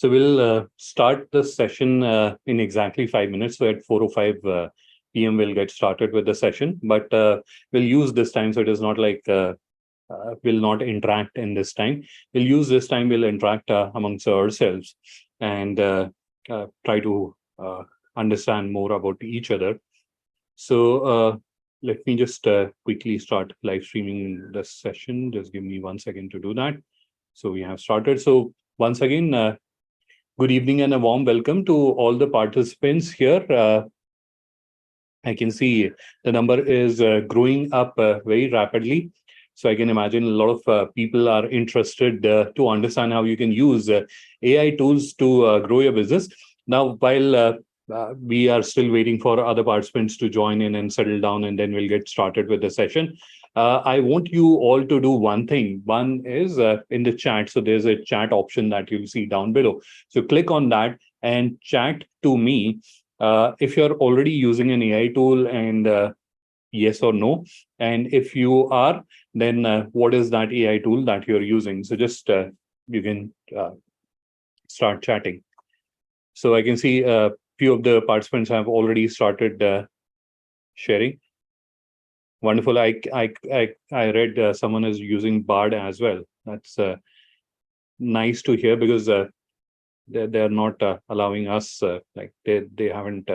So we'll start the session in exactly 5 minutes. So at 4:05 p.m. we'll get started with the session, but we'll use this time so it is not like we'll not interact in this time. We'll use this time, we'll interact amongst ourselves and try to understand more about each other. So let me just quickly start live streaming this session. Just give me 1 second to do that. So we have started. So once again, good evening and a warm welcome to all the participants here. I can see the number is growing up very rapidly. So I can imagine a lot of people are interested to understand how you can use AI tools to grow your business. Now, while we are still waiting for other participants to join in and settle down, and then we'll get started with the session. I want you all to do one thing. One is in the chat. So there's a chat option that you'll see down below. So click on that and chat to me if you're already using an AI tool, and yes or no. And if you are, then what is that AI tool that you're using? So just you can start chatting. So I can see a few of the participants have already started sharing. Wonderful. I read someone is using Bard as well. That's nice to hear, because they're not allowing us, like they haven't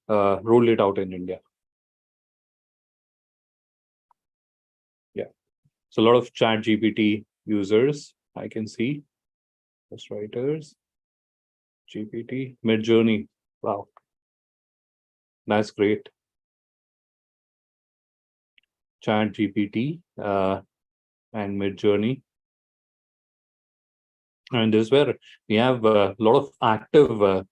rolled it out in India. Yeah. So a lot of Chat GPT users I can see. Just writers, GPT, Midjourney. Wow. That's great. Chat GPT and Midjourney. And this is where we have a lot of active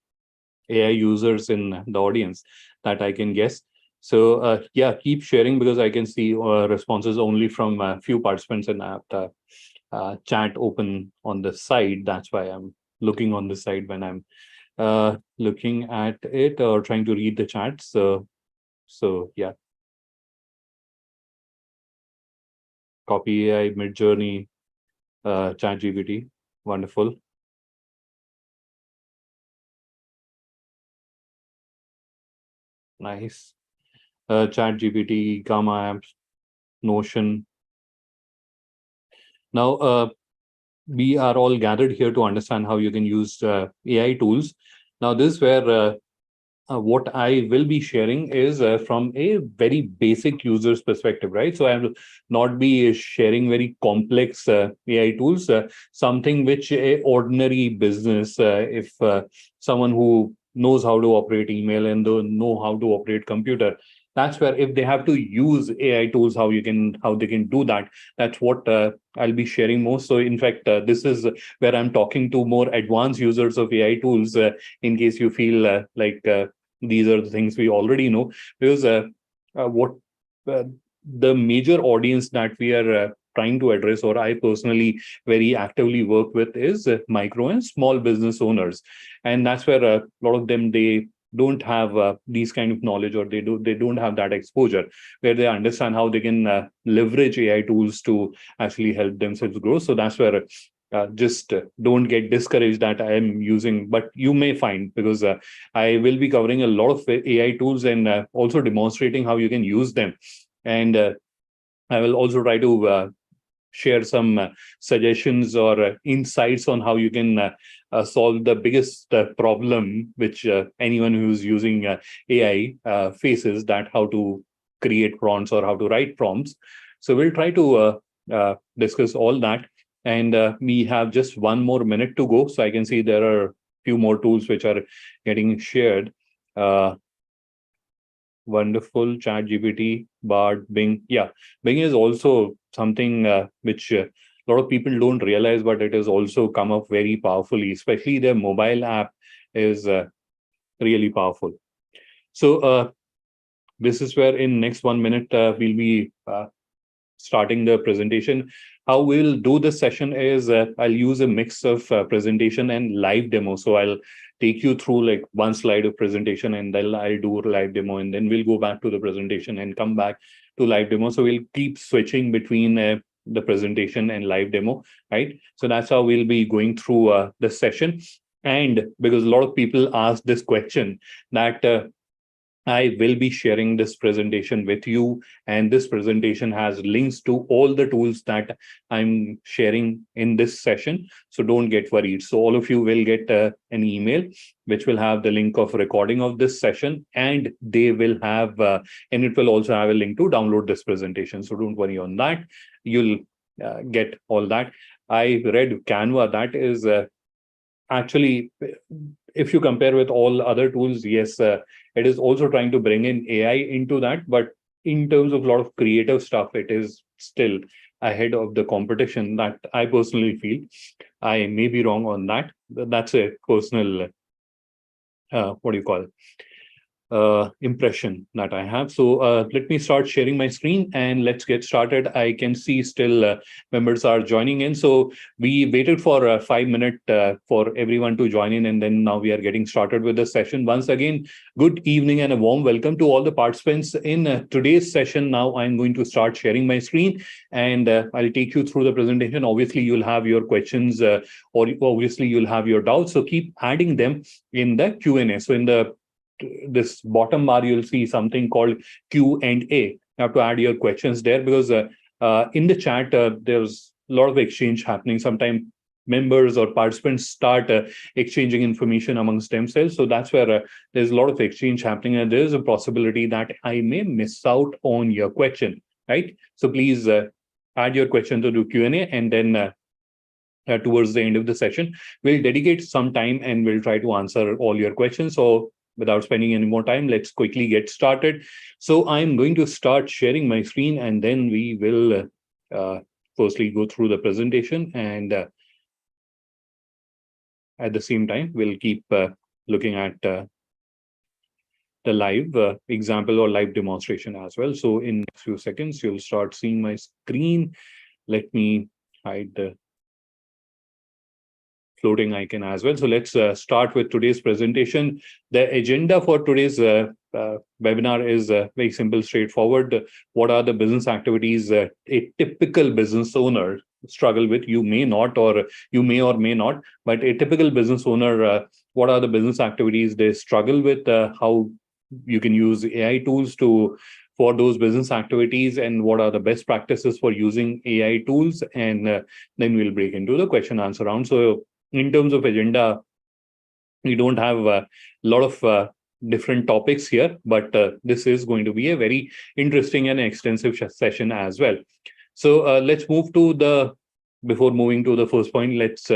AI users in the audience that I can guess. So yeah, keep sharing, because I can see responses only from a few participants, and I have chat open on the side. That's why I'm looking on the side when I'm looking at it or trying to read the chat. So yeah. Copy AI, Midjourney, Chat GPT. Wonderful. Nice. Chat GPT, Gamma apps, Notion. Now, we are all gathered here to understand how you can use AI tools. Now, this is where what I will be sharing is from a very basic user's perspective, right? So I will not be sharing very complex AI tools, something which a ordinary business, if someone who knows how to operate email and know how to operate computer, that's where if they have to use AI tools, how they can do that. That's what I'll be sharing most. So in fact, this is where I'm talking to more advanced users of AI tools. In case you feel like these are the things we already know, because what the major audience that we are trying to address, or I personally very actively work with, is micro and small business owners, and that's where a lot of them, they don't have these kind of knowledge, or they don't have that exposure where they understand how they can leverage AI tools to actually help themselves grow. So that's where just don't get discouraged that I am using, but you may find, because I will be covering a lot of AI tools and also demonstrating how you can use them. And I will also try to share some suggestions or insights on how you can solve the biggest problem which anyone who's using AI faces, that how to create prompts or how to write prompts. So we'll try to discuss all that. And we have just 1 more minute to go. So I can see there are a few more tools which are getting shared. Wonderful. Chat GPT, Bard, Bing. Yeah, Bing is also something which a lot of people don't realize, but it has also come up very powerfully, especially their mobile app is really powerful. So this is where in next 1 minute, we'll be starting the presentation. How we'll do the session is I'll use a mix of presentation and live demo. So I'll take you through like one slide of presentation, and then I'll do a live demo, and then we'll go back to the presentation and come back to live demo. So we'll keep switching between the presentation and live demo, right? So that's how we'll be going through the session. And because a lot of people ask this question that I will be sharing this presentation with you, and this presentation has links to all the tools that I'm sharing in this session. So don't get worried. So all of you will get an email which will have the link of recording of this session, and they will have, and it will also have a link to download this presentation. So don't worry on that. You'll get all that. I read Canva. That is actually, if you compare with all other tools, yes, it is also trying to bring in AI into that. But in terms of a lot of creative stuff, it is still ahead of the competition, that I personally feel. I may be wrong on that. That's a personal, what do you call it? Impression that I have. So let me start sharing my screen and let's get started. I can see still members are joining in. So we waited for 5 minutes for everyone to join in, and then now we are getting started with the session. Once again, good evening and a warm welcome to all the participants in today's session. Now I'm going to start sharing my screen, and I'll take you through the presentation. Obviously, you'll have your questions or obviously you'll have your doubts. So keep adding them in the Q&A. So in this bottom bar, you'll see something called Q&A. You have to add your questions there, because in the chat, there's a lot of exchange happening. Sometimes members or participants start exchanging information amongst themselves. So that's where there's a lot of exchange happening, and there's a possibility that I may miss out on your question, right? So please add your question to the Q&A, and then towards the end of the session, we'll dedicate some time and we'll try to answer all your questions. So without spending any more time, let's quickly get started. So I'm going to start sharing my screen, and then we will firstly go through the presentation, and at the same time, we'll keep looking at the live example or live demonstration as well. So in a few seconds, you'll start seeing my screen. Let me hide the floating icon as well. So let's start with today's presentation. The agenda for today's webinar is very simple, straightforward. What are the business activities a typical business owner struggle with? You may not, or you may or may not, but a typical business owner, what are the business activities they struggle with? How you can use AI tools for those business activities, and what are the best practices for using AI tools? And then we'll break into the question answer round. So in terms of agenda, we don't have a lot of different topics here, but this is going to be a very interesting and extensive session as well. So let's move to before moving to the first point, let's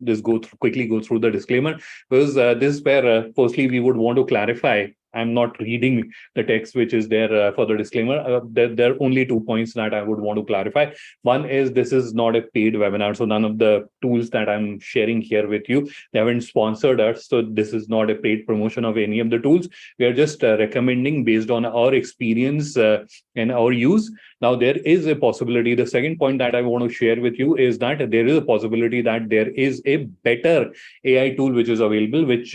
just quickly go through the disclaimer, because this is where firstly we would want to clarify. I'm not reading the text which is there for the disclaimer. There are only 2 points that I would want to clarify. One is, this is not a paid webinar. So none of the tools that I'm sharing here with you, they haven't sponsored us. So this is not a paid promotion of any of the tools. We are just recommending based on our experience and our use. Now, there is a possibility. The second point that I want to share with you is that there is a possibility that there is a better AI tool which is available, which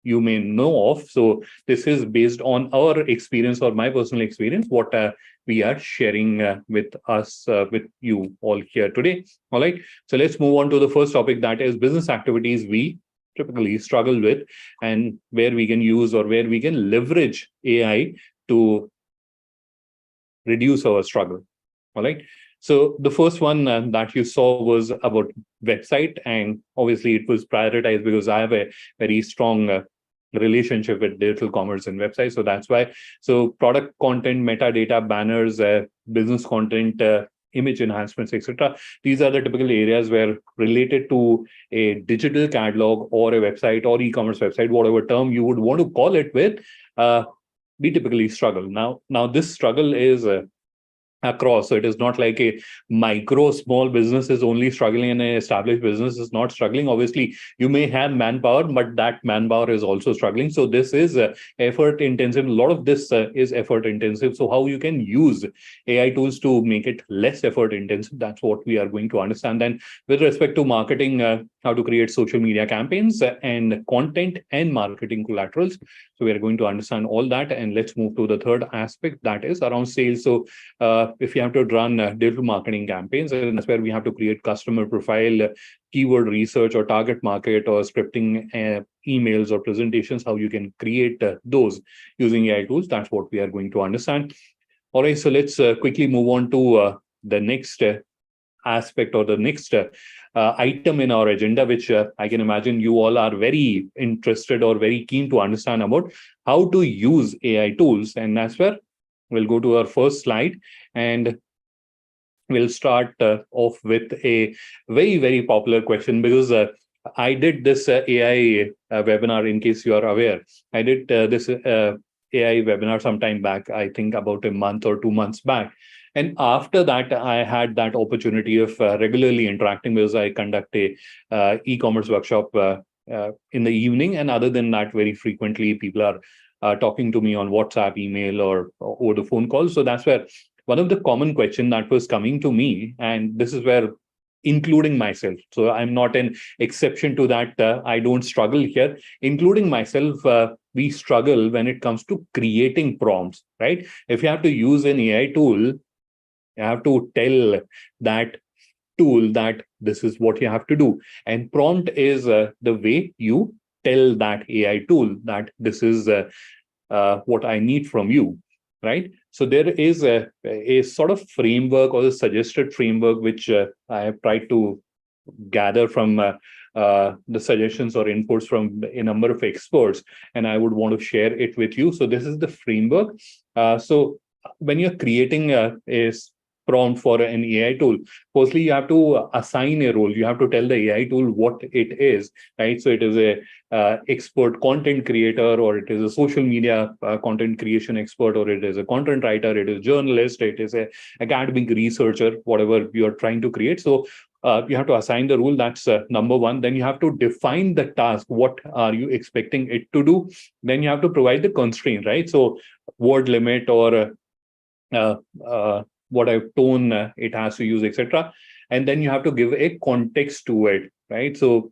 you may know of. So this is based on our experience or my personal experience, what we are sharing with you all here today. All right. So let's move on to the first topic, that is business activities we typically struggle with, and where we can use or where we can leverage AI to reduce our struggle. All right. So the first one that you saw was about website, and obviously it was prioritized because I have a very strong relationship with digital commerce and websites. So that's why. So product content, metadata, banners, business content, image enhancements, etc. These are the typical areas where, related to a digital catalog or a website or e-commerce website, whatever term you would want to call it with, we typically struggle. Now this struggle is across. So it is not like a micro small business is only struggling and an established business is not struggling. Obviously, you may have manpower, but that manpower is also struggling. So this is effort intensive. A lot of this is effort intensive. So how you can use AI tools to make it less effort intensive, that's what we are going to understand. Then with respect to marketing, how to create social media campaigns and content and marketing collaterals. So we are going to understand all that. And let's move to the third aspect, that is around sales. So if you have to run digital marketing campaigns, and that's where we have to create customer profile, keyword research or target market or scripting emails or presentations, how you can create those using AI tools. That's what we are going to understand. All right, so let's quickly move on to the next aspect or the next item in our agenda, which I can imagine you all are very interested or very keen to understand about how to use AI tools. And that's where we'll go to our first slide, and we'll start off with a very, very popular question, because I did this AI webinar, in case you are aware. I did this AI webinar sometime back, I think about a month or 2 months back. And after that, I had that opportunity of regularly interacting, because I conduct a e-commerce workshop in the evening. And other than that, very frequently people are talking to me on WhatsApp, email, or over the phone call. So that's where one of the common question that was coming to me, and this is where, including myself, so I'm not an exception to that, I don't struggle here, including myself, we struggle when it comes to creating prompts, right? If you have to use an AI tool, you have to tell that tool that this is what you have to do. And prompt is the way you tell that AI tool that this is what I need from you, right? So there is a sort of framework or a suggested framework, which I have tried to gather from the suggestions or inputs from a number of experts, and I would want to share it with you. So this is the framework. So when you're creating a prompt for an AI tool, firstly, you have to assign a role. You have to tell the AI tool what it is, right? So it is a expert content creator, or it is a social media content creation expert, or it is a content writer, it is a journalist, it is a academic researcher, whatever you are trying to create. So you have to assign the rule. That's number one. Then you have to define the task. What are you expecting it to do? Then you have to provide the constraint, right? So word limit, or what tone it has to use, etc. And then you have to give a context to it, right? So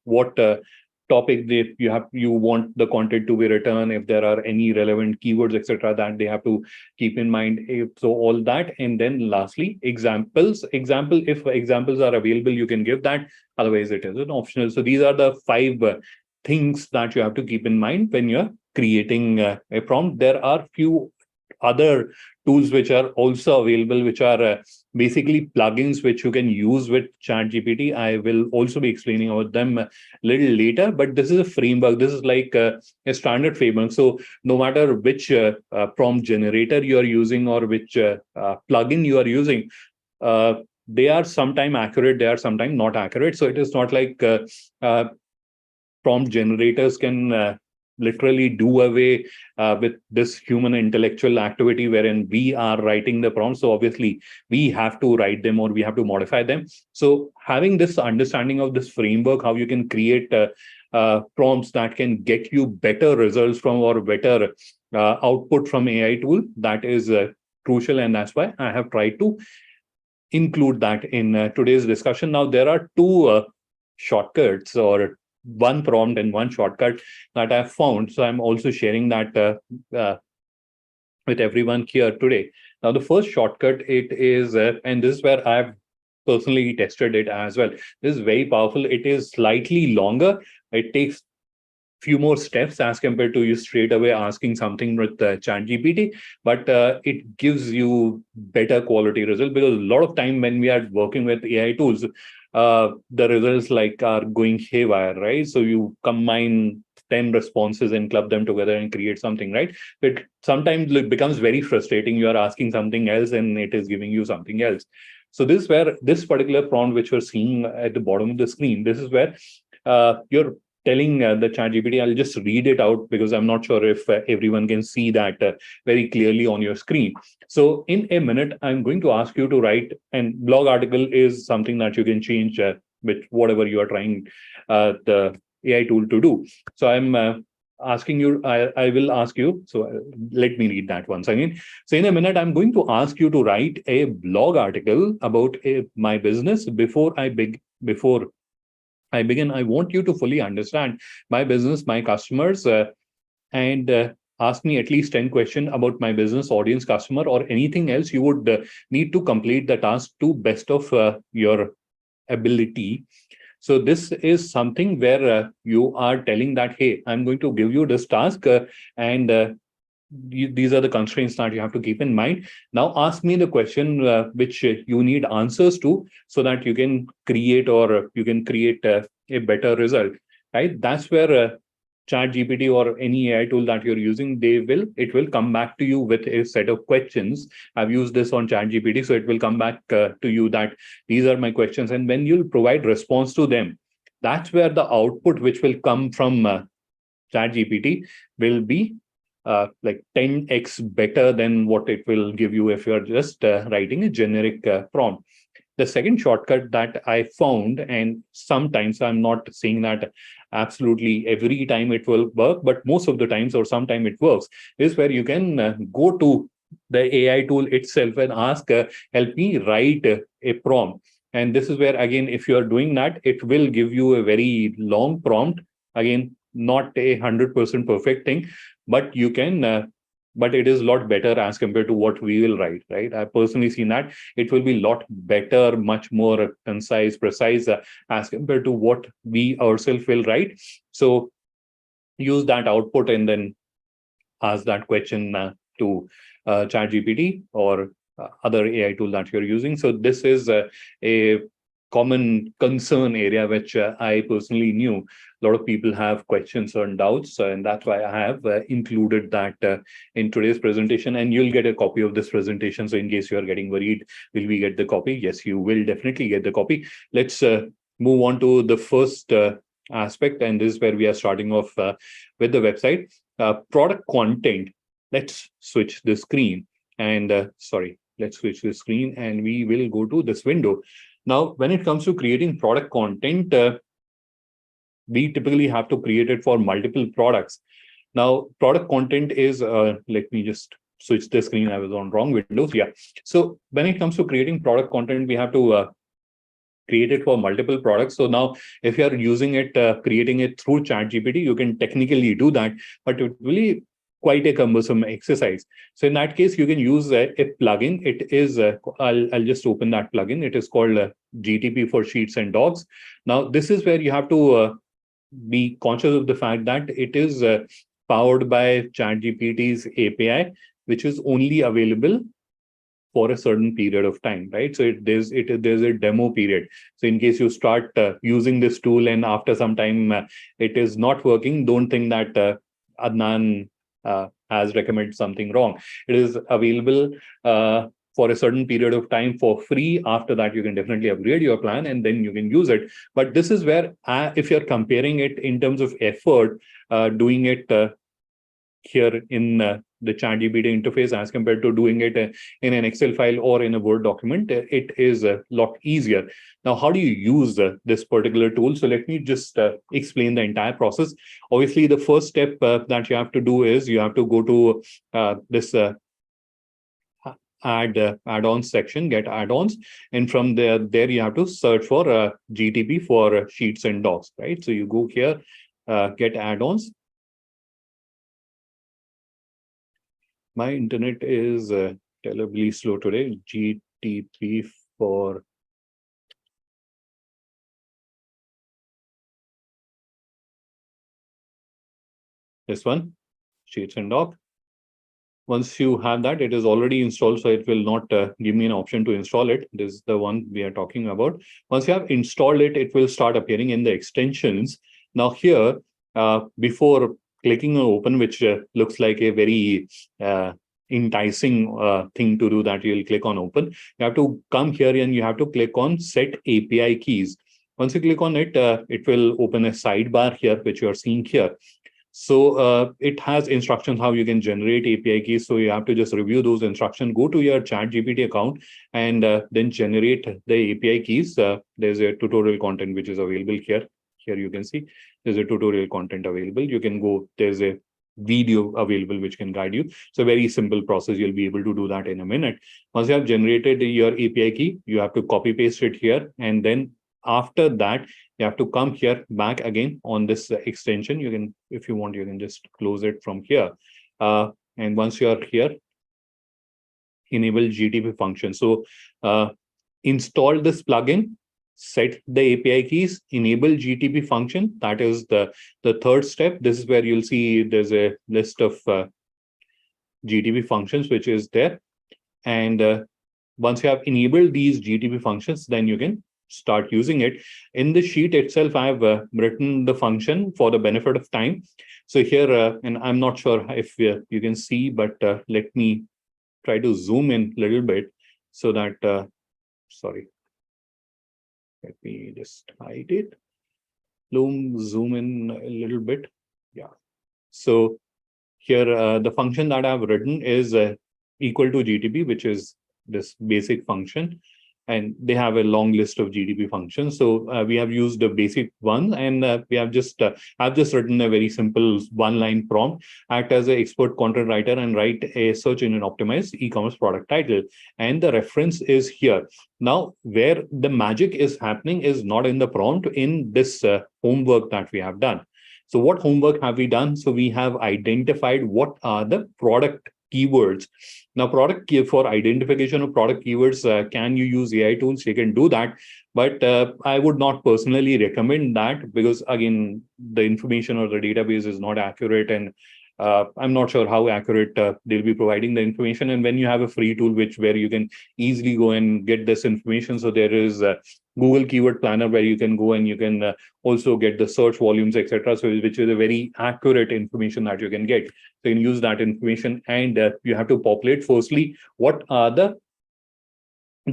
what topic you want the content to be written, if there are any relevant keywords, etc., that they have to keep in mind. So all that, and then lastly, examples. If examples are available, you can give that. Otherwise, it is an optional. So these are the 5 things that you have to keep in mind when you're creating a prompt. There are few other tools which are also available, which are basically plugins which you can use with ChatGPT. I will also be explaining about them a little later, but this is a framework. This is like a standard framework. So no matter which prompt generator you are using, or which plugin you are using, they are sometimes accurate, they are sometimes not accurate. So it is not like prompt generators can literally do away with this human intellectual activity wherein we are writing the prompts. So obviously we have to write them, or we have to modify them. So having this understanding of this framework, how you can create prompts that can get you better results from, or better output from AI tool, that is crucial. And that's why I have tried to include that in today's discussion. Now, there are 2 shortcuts, or one prompt and one shortcut that I've found. So I'm also sharing that with everyone here today. Now, the first shortcut, it is, and this is where I've personally tested it as well. This is very powerful. It is slightly longer. It takes few more steps as compared to you straight away asking something with ChatGPT, but it gives you better quality result, because a lot of time when we are working with AI tools, the results are going haywire, right? So you combine 10 responses and club them together and create something, right? It sometimes becomes very frustrating. You are asking something else and it is giving you something else. So this is where this particular prompt, which you're seeing at the bottom of the screen, this is where you're telling the ChatGPT. I'll just read it out, because I'm not sure if everyone can see that very clearly on your screen. So in a minute, I'm going to ask you to write, and blog article is something that you can change with whatever you are trying the AI tool to do. So I'm asking you, I will ask you, so let me read that once again. So in a minute, I'm going to ask you to write a blog article about my business. Before I begin, I want you to fully understand my business, my customers, and ask me at least 10 questions about my business, audience, customer, or anything else you would need to complete the task to best of your ability. So this is something where you are telling that, hey, I'm going to give you this task, and these are the constraints that you have to keep in mind. Now ask me the question which you need answers to, so that you can create, or you can create a better result, right? That's where chat gpt or any AI tool that you're using, it will come back to you with a set of questions. I've used this on chat gpt, so it will come back to you that these are my questions, and when you'll provide response to them, that's where the output which will come from chat gpt will be like 10x better than what it will give you if you're just writing a generic prompt. The second shortcut that I found, and sometimes, I'm not saying that absolutely every time it will work, but most of the times or sometime it works, is where you can go to the AI tool itself and ask, help me write a prompt. And this is where, again, if you are doing that, it will give you a very long prompt. Again, not a 100% perfect thing, but you can but it is a lot better as compared to what we will write, right? I've personally seen that it will be a lot better, much more concise, precise, as compared to what we ourselves will write. So use that output and then ask that question to chat gpt or other AI tool that you're using. So this is a common concern area which I personally knew a lot of people have questions and doubts, and that's why I have included that in today's presentation. And you'll get a copy of this presentation, so in case you are getting worried, will we get the copy? Yes, you will definitely get the copy. Let's move on to the first aspect, and this is where we are starting off with the website. Product content. Let's switch the screen, and let's switch the screen, and we will go to this window. Now, when it comes to creating product content, we typically have to create it for multiple products. Now, product content is, let me just switch the screen. I was on wrong windows. Yeah. So when it comes to creating product content, we have to create it for multiple products. So now, if you are using it, creating it through ChatGPT, you can technically do that, but it will be quite a cumbersome exercise. So in that case, you can use a plugin. It is, I'll just open that plugin. It is called GTP for Sheets and Docs. Now, this is where you have to be conscious of the fact that it is powered by ChatGPT's API, which is only available for a certain period of time, right? So there's a demo period. So in case you start using this tool and after some time it is not working, don't think that Adnan has recommended something wrong. It is available for a certain period of time for free. After that, you can definitely upgrade your plan and then you can use it. But this is where, if you're comparing it in terms of effort, doing it here in the ChatGPT interface as compared to doing it in an Excel file or in a Word document, it is a lot easier. Now, how do you use this particular tool? So let me just explain the entire process. Obviously, the first step that you have to do is you have to go to this add-ons section, get add-ons, and from there you have to search for GTP for Sheets and Docs, right? So you go here, get add-ons. My internet is terribly slow today. GTP for this one, Sheets and Doc. Once you have that, it is already installed, so it will not give me an option to install it. This is the one we are talking about. Once you have installed it, it will start appearing in the extensions. Now here, before clicking on open, which looks like a very enticing thing to do, that you'll click on open, you have to come here and you have to click on set API keys. Once you click on it, it will open a sidebar here, which you are seeing here. So it has instructions how you can generate API keys. So you have to just review those instructions, go to your ChatGPT account, and then generate the API keys. There's a tutorial content which is available here. Here you can see there's a tutorial content available. You can go, there's a video available which can guide you. So very simple process. You'll be able to do that in a minute. Once you have generated your API key, you have to copy paste it here. And then after that, you have to come here back again on this extension. You can, if you want, you can just close it from here. And once you are here, enable GTP function. So install this plugin, set the API keys, enable GTP function. That is the third step. This is where you'll see there's a list of GTP functions which is there. And once you have enabled these GTP functions, then you can start using it. In the sheet itself, I have written the function for the benefit of time. So here, and I'm not sure if you can see, but let me try to zoom in a little bit so that, sorry, let me just hide it. Zoom in a little bit. Yeah. So here, the function that I've written is equal to GTP, which is this basic function. And they have a long list of GTP functions. So we have used the basic one, and we have just I've just written a very simple one-line prompt: act as an expert content writer and write a search engine optimized e-commerce product title. And the reference is here. Now, where the magic is happening is not in the prompt, in this homework that we have done. So what homework have we done? So we have identified what are the product keywords. Now, for identification of product keywords, can you use AI tools? You can do that, but I would not personally recommend that, because again, the information or the database is not accurate, and I'm not sure how accurate they'll be providing the information. And when you have a free tool where you can easily go and get this information, so there is Google Keyword Planner, where you can go and you can also get the search volumes, etc. So which is a very accurate information that you can get. So you can use that information, and you have to populate firstly what are the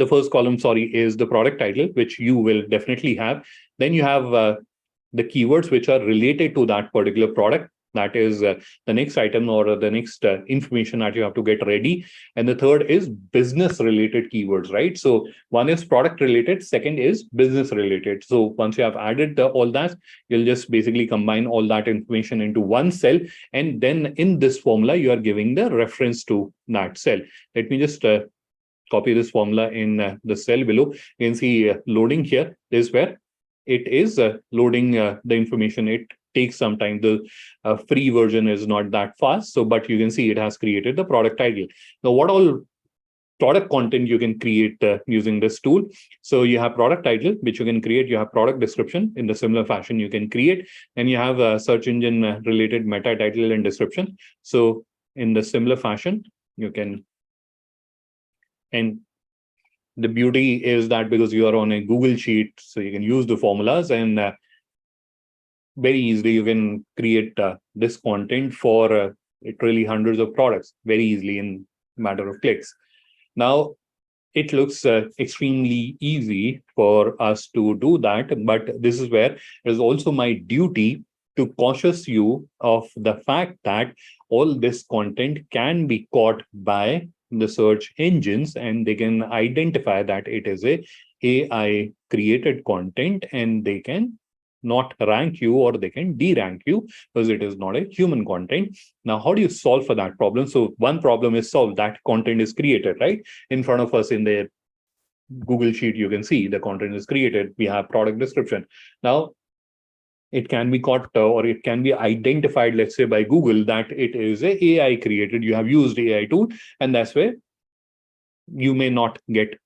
first column, is the product title, which you will definitely have. Then you have the keywords which are related to that particular product. That is the next item or the next information that you have to get ready. And the third is business related keywords, right? So one is product related, second is business related. So once you have added all that, you'll just basically combine all that information into one cell. And then in this formula, you are giving the reference to that cell. Let me just copy this formula in the cell below. You can see loading here is where it is loading the information. It takes some time. The free version is not that fast. So, but you can see it has created the product title. Now, what all product content you can create using this tool? So you have product title, which you can create. You have product description in the similar fashion you can create. And you have a search engine related meta title and description. So in the similar fashion, you can, and the beauty is that because you are on a Google sheet, so you can use the formulas, and very easily you can create this content for literally hundreds of products very easily in a matter of clicks. Now, it looks extremely easy for us to do that, but this is where it is also my duty to cautious you of the fact that all this content can be caught by the search engines, and they can identify that it is a AI created content, and they can not rank you, or they can de-rank you because it is not a human content. Now, how do you solve for that problem? So one problem is solved, that content is created right in front of us in the Google sheet. You can see the content is created. We have product description. Now, it can be caught or it can be identified, let's say by Google, that it is a AI created. You have used AI tool, and that's where you may not get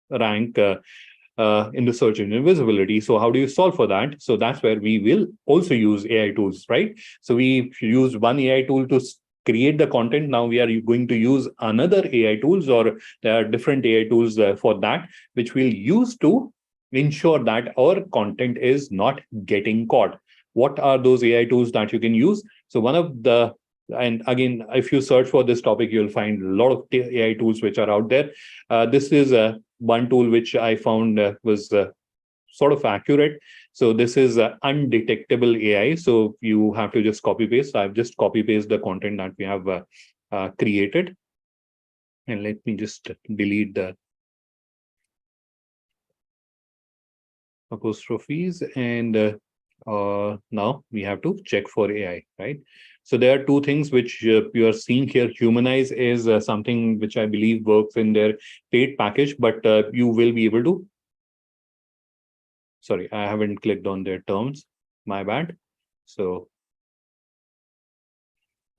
rank in the search engine visibility. So how do you solve for that? So that's where we will also use AI tools, right? So we use one AI tool to create the content. Now we are going to use another AI tools, or there are different AI tools for that, which we'll use to ensure that our content is not getting caught. What are those AI tools that you can use? So one of the, and again, if you search for this topic, you'll find a lot of AI tools which are out there. This is one tool which I found was sort of accurate. So this is undetectable AI. So you have to just copy paste. I've just copy paste the content that we have created. And let me just delete the apostrophes. And now we have to check for AI, right? So there are two things which you are seeing here. Humanize is something which I believe works in their paid package, but you will be able to, sorry, I haven't clicked on their terms, my bad. So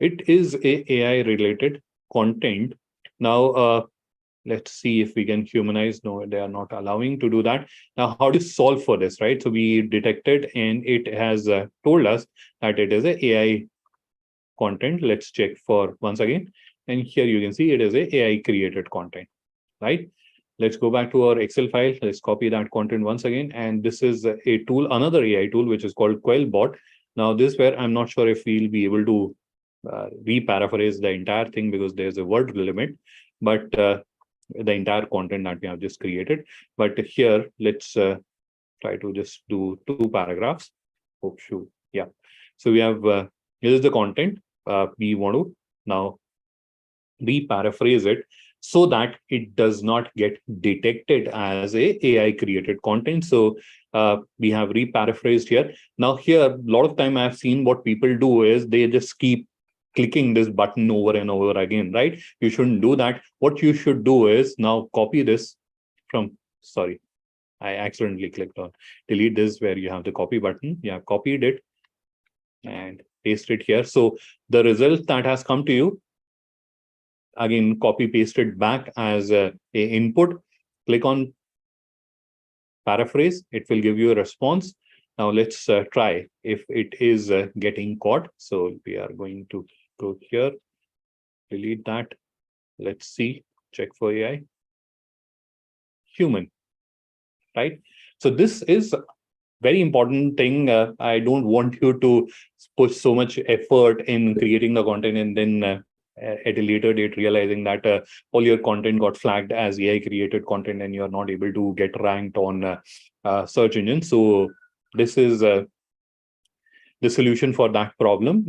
it is a AI related content. Now, let's see if we can humanize. No, they are not allowing to do that. Now, how do you solve for this, right? So we detected and it has told us that it is a AI content. Let's check for once again. And here you can see it is a AI created content, right? Let's go back to our Excel file. Let's copy that content once again. And this is a tool, another AI tool, which is called Quellbot. Now, this where I'm not sure if we'll be able to re-paraphrase the entire thing because there's a word limit, but the entire content that we have just created. But here, let's try to just do 2 paragraphs. Hope shoot. Yeah. So we have, here is the content. We want to now re-paraphrase it so that it does not get detected as a AI created content. So we have re-paraphrased here. Now here, a lot of time I've seen what people do is they just keep clicking this button over and over again, right? You shouldn't do that. What you should do is now copy this from, sorry, I accidentally clicked on delete this where you have the copy button. You have copied it and paste it here. So the result that has come to you, again, copy paste it back as a input. Click on paraphrase. It will give you a response. Now let's try if it is getting caught. So we are going to go here, delete that. Let's see, check for AI. Human, right? So this is very important thing. I don't want you to push so much effort in creating the content and then at a later date realizing that all your content got flagged as AI created content and you're not able to get ranked on search engines. So this is the solution for that problem.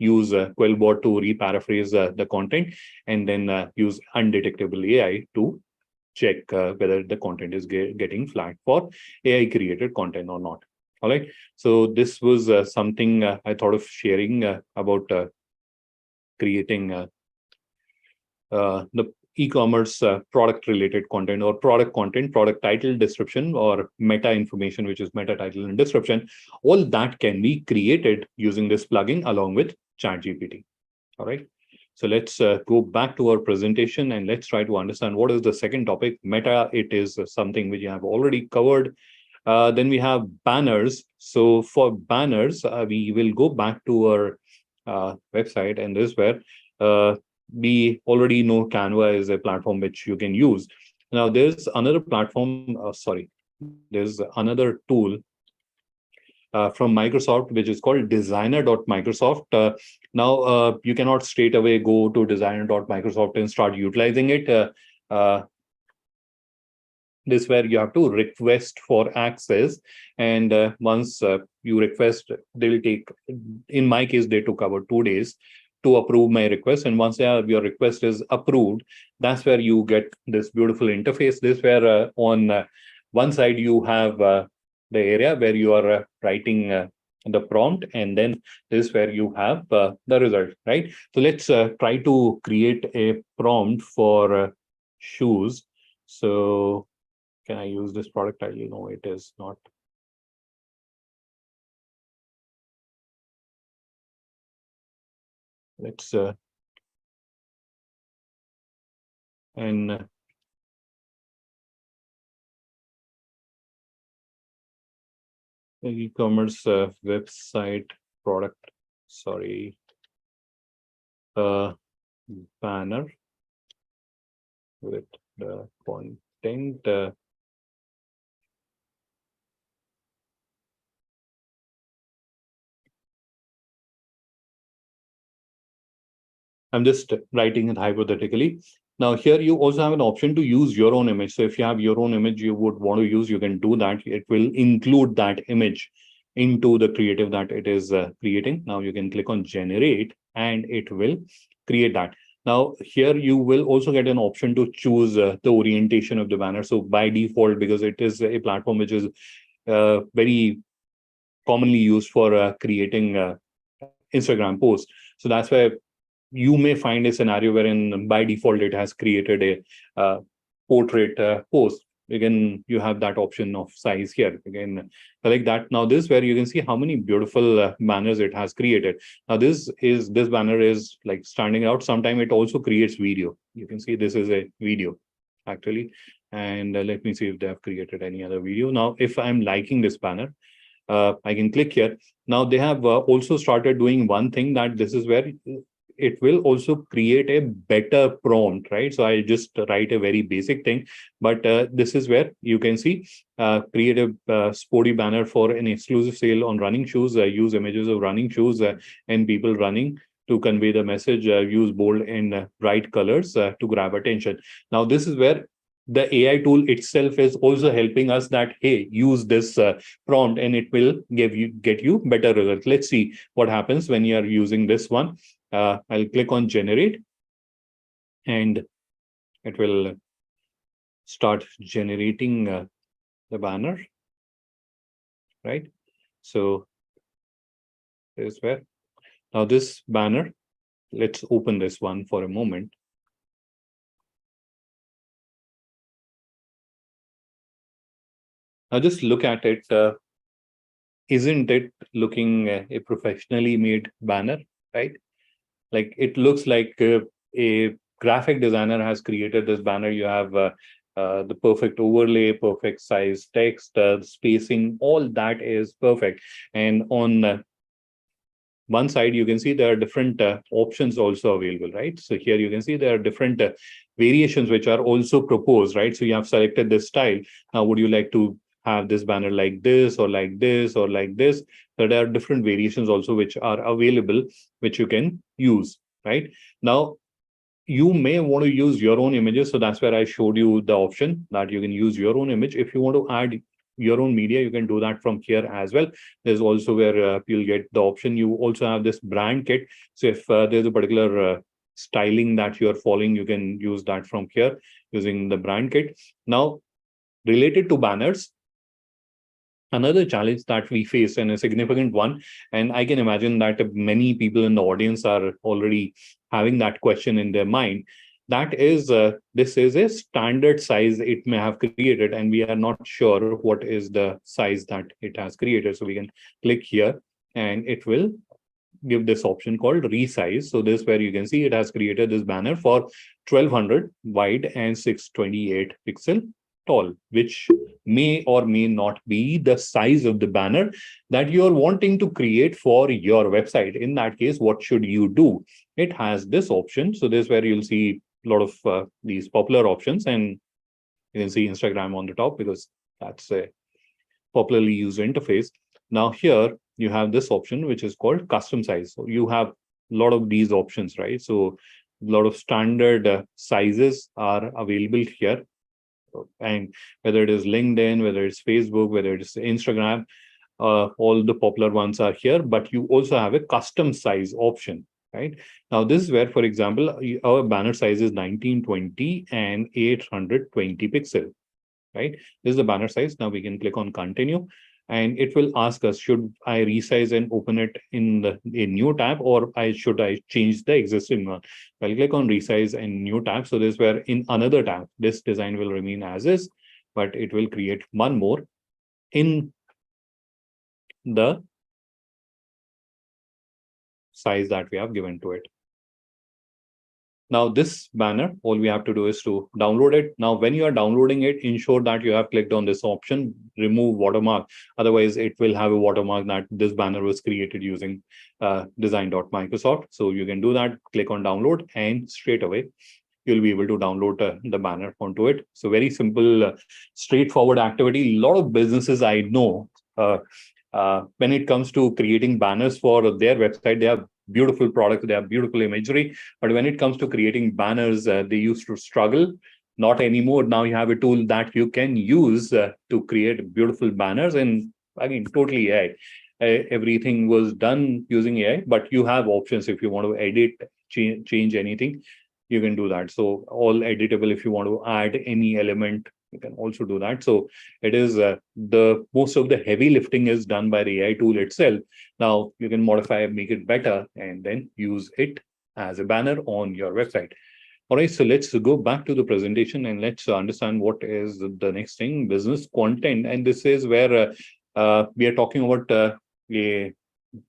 Use Quellbot to re-paraphrase the content and then use undetectable AI to check whether the content is getting flagged for AI created content or not. All right. So this was something I thought of sharing about creating the e-commerce product related content or product content, product title, description, or meta information, which is meta title and description. All that can be created using this plugin along with ChatGPT. All right. So let's go back to our presentation and let's try to understand what is the second topic. Meta, it is something which you have already covered. Then we have banners. So for banners, we will go back to our website, and this is where we already know Canva is a platform which you can use. Now there's another platform, there's another tool from Microsoft, which is called designer.microsoft. Now, you cannot straight away go to designer.microsoft and start utilizing it. This is where you have to request for access. And once you request, they will take, in my case, they took about 2 days to approve my request. And once your request is approved, that's where you get this beautiful interface. This is where on one side you have the area where you are writing the prompt, and then this is where you have the result, right? So let's try to create a prompt for shoes. So can I use this product title? No, it is not. Let's and e-commerce website product, sorry, banner with the content. I'm just writing it hypothetically. Now here you also have an option to use your own image. So if you have your own image you would want to use, you can do that. It will include that image into the creative that it is creating. Now you can click on generate and it will create that. Now here you will also get an option to choose the orientation of the banner. So by default, because it is a platform which is very commonly used for creating Instagram posts. So that's why you may find a scenario wherein by default it has created a portrait post. again, you have that option of size here. Again, select that. Now this where you can see how many beautiful banners it has created. Now this banner is like standing out. Sometimes it also creates video. You can see this is a video actually. And let me see if they have created any other video. Now, if I'm liking this banner, I can click here. Now they have also started doing one thing, that this is where it will also create a better prompt, right? So I just write a very basic thing, but this is where you can see create a sporty banner for an exclusive sale on running shoes. Use images of running shoes and people running to convey the message. Use bold and bright colors to grab attention. Now this is where the AI tool itself is also helping us that, hey, use this prompt and it will get you better results. Let's see what happens when you are using this one. I'll click on generate and it will start generating the banner, right? So this is where now this banner, let's open this one for a moment. Now just look at it. Isn't it looking a professionally made banner, right? Like it looks like a graphic designer has created this banner. You have the perfect overlay, perfect size text, spacing, all that is perfect. And on one side, you can see there are different options also available, right? So here you can see there are different variations which are also proposed, right? So you have selected this style. Now, would you like to have this banner like this or like this or like this? So there are different variations also which are available, which you can use, right? Now, you may want to use your own images. So that's where I showed you the option that you can use your own image. If you want to add your own media, you can do that from here as well. There's also where you'll get the option. You also have this brand kit. So if there's a particular styling that you're following, you can use that from here using the brand kit. Now, related to banners, another challenge that we face, and a significant one, and I can imagine that many people in the audience are already having that question in their mind, that is, this is a standard size it may have created, and we are not sure what is the size that it has created. So we can click here, and it will give this option called resize. So this where you can see it has created this banner for 1200 wide and 628 pixel tall, which may or may not be the size of the banner that you're wanting to create for your website. In that case, what should you do? It has this option. So this is where you'll see a lot of these popular options, and you can see Instagram on the top because that's a popularly used interface. Now here you have this option, which is called custom size. So you have a lot of these options, right? So a lot of standard sizes are available here. And whether it is LinkedIn, whether it's Facebook, whether it's Instagram, all the popular ones are here, but you also have a custom size option, right? Now, this is where, for example, our banner size is 1920 and 820 pixel, right? This is the banner size. Now we can click on continue, and it will ask us, should I resize and open it in a new tab, or should I change the existing one? I'll click on resize and new tab. So this is where in another tab, this design will remain as is, but it will create one more in the size that we have given to it. Now, this banner, all we have to do is to download it. Now, when you are downloading it, ensure that you have clicked on this option, remove watermark. Otherwise, it will have a watermark that this banner was created using design.microsoft. So you can do that, click on download, and straight away, you'll be able to download the banner onto it. So very simple, straightforward activity. A lot of businesses I know, when it comes to creating banners for their website, they have beautiful products, they have beautiful imagery. But when it comes to creating banners, they used to struggle. Not anymore. Now you have a tool that you can use to create beautiful banners. And I mean, totally AI. Everything was done using AI, but you have options if you want to edit, change anything, you can do that. So all editable. If you want to add any element, you can also do that. So it is the most of the heavy lifting is done by the AI tool itself. Now you can modify, make it better, and then use it as a banner on your website. All right, so let's go back to the presentation and let's understand what is the next thing, business content. And this is where we are talking about a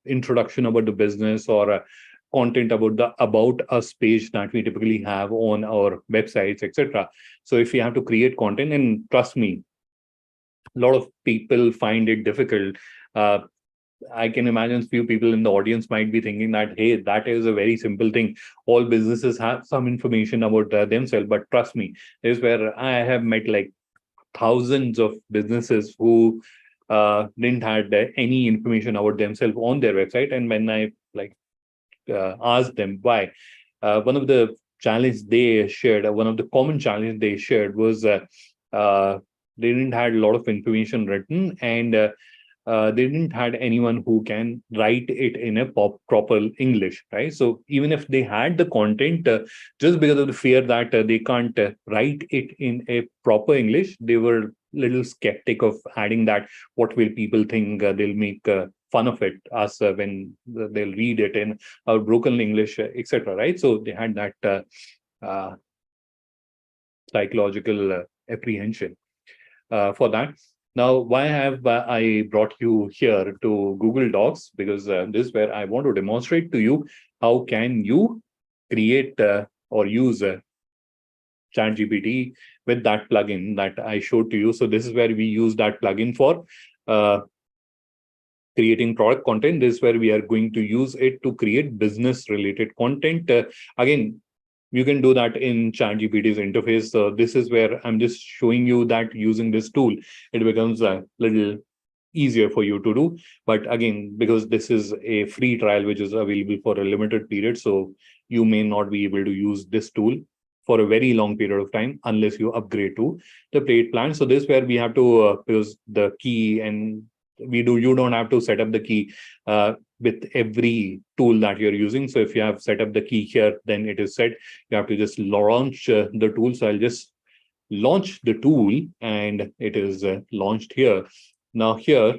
introduction about the business or content about the about us page that we typically have on our websites, etc. So if you have to create content, and trust me, a lot of people find it difficult. Uh, I can imagine few people in the audience might be thinking that, hey, that is a very simple thing. All businesses have some information about themselves, but trust me, this is where I have met like thousands of businesses who didn't had any information about themselves on their website. And when I asked them why, one of the challenge they shared, one of the common challenge they shared was uh, they didn't had a lot of information written, and they didn't had anyone who can write it in a proper English, right? So even if they had the content, just because of the fear that they can't write it in a proper English, they were little skeptic of adding that. What will people think? They'll make fun of it us when they'll read it in our broken English, etc. Right? So they had that uh, psychological apprehension for that. Now, why have I brought you here to Google Docs? Because this is where I want to demonstrate to you how can you create or use ChatGPT with that plugin that I showed to you. So this is where we use that plugin for uh, creating product content. This is where we are going to use it to create business related content. Again, you can do that in ChatGPT's interface. This is where I'm just showing you that using this tool, it becomes a little easier for you to do. But again, because this is a free trial which is available for a limited period, so you may not be able to use this tool for a very long period of time unless you upgrade to the paid plan. So this is where we have to use the key, and you don't have to set up the key with every tool that you're using. So if you have set up the key here, then it is set. You have to just launch the tool. So I'll just launch the tool, and it is launched here. Now here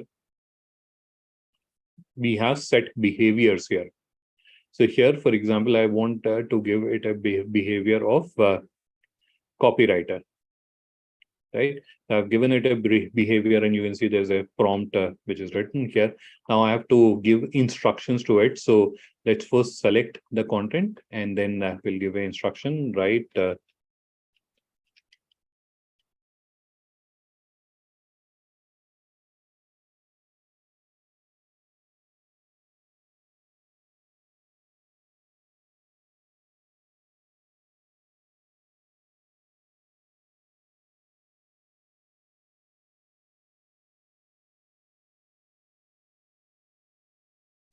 we have set behaviors here. So here, for example, I want to give it a behavior of copywriter, right? I've given it a behavior, and you can see there's a prompt which is written here. Now I have to give instructions to it. So let's first select the content, and then we'll give an instruction, right?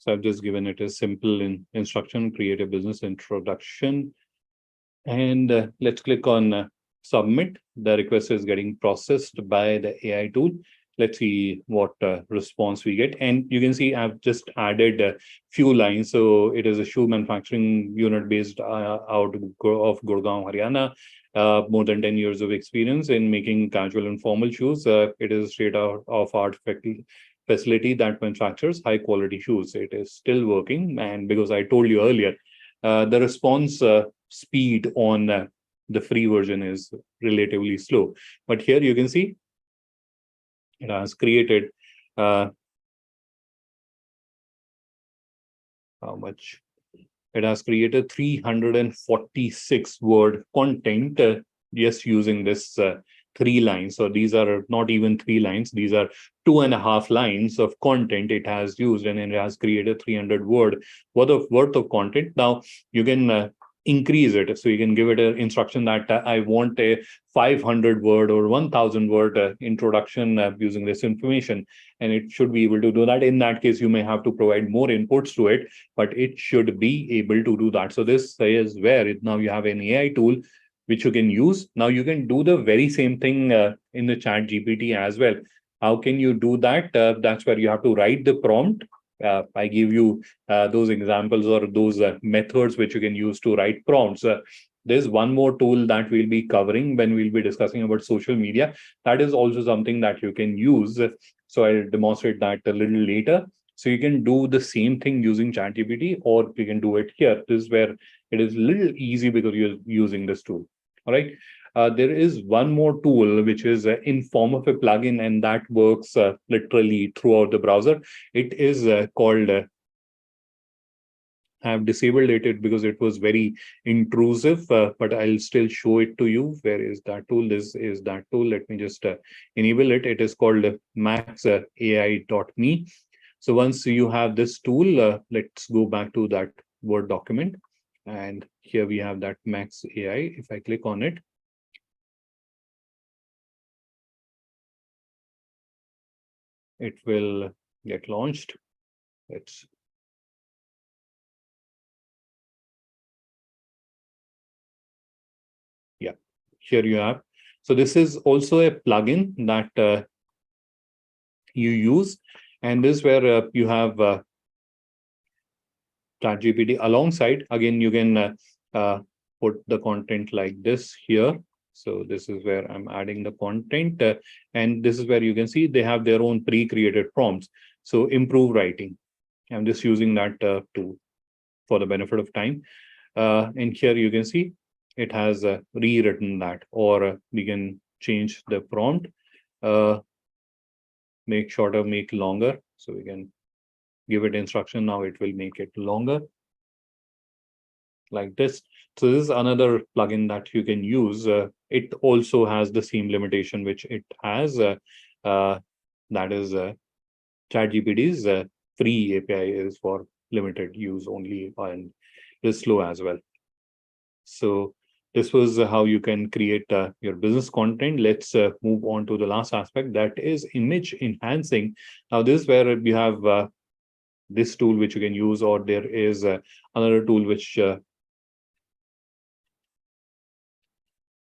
So I've just given it a simple instruction, create a business introduction. And let's click on submit. The request is getting processed by the AI tool. Let's see what response we get. And you can see I've just added a few lines. So it is a shoe manufacturing unit based out of Gurgaon, Haryana. More than 10 years of experience in making casual and formal shoes. It is straight out of art facility that manufactures high quality shoes. It is still working. And because I told you earlier, the response speed on the free version is relatively slow. But here you can see it has created how much? It has created 346 word content just using this 3 lines. So these are not even 3 lines. These are 2.5 lines of content it has used, and it has created 300 word worth of content. Now you can increase it. So you can give it an instruction that I want a 500 word or 1000 word introduction using this information, and it should be able to do that. In that case, you may have to provide more inputs to it, but it should be able to do that. So this is where now you have an AI tool which you can use. Now you can do the very same thing in the chat GPT as well. How can you do that? That's where you have to write the prompt. I give you those examples or those methods which you can use to write prompts. There's one more tool that we'll be covering when we'll be discussing about social media. That is also something that you can use. So I'll demonstrate that a little later. So you can do the same thing using ChatGPT, or you can do it here. This is where it is a little easy because you're using this tool. All right. There is one more tool which is in form of a plugin, and that works literally throughout the browser. It is called I have disabled it because it was very intrusive, but I'll still show it to you. Where is that tool? This is that tool. Let me just enable it. It is called maxai.me. So once you have this tool, let's go back to that Word document. And here we have that Max AI. If I click on it, it will get launched. Let's Yeah, here you have. So this is also a plugin that you use, and this is where you have ChatGPT alongside. Again, you can put the content like this here. So this is where I'm adding the content, and this is where you can see they have their own pre-created prompts. So improve writing. I'm just using that tool for the benefit of time. And here you can see it has rewritten that, or we can change the prompt, make shorter, make longer. So we can give it instruction. Now it will make it longer like this. So this is another plugin that you can use. It also has the same limitation which it has. That is ChatGPT's free API is for limited use only, and is slow as well. So this was how you can create your business content. Let's move on to the last aspect, that is image enhancing. Now this is where you have this tool which you can use, or there is another tool which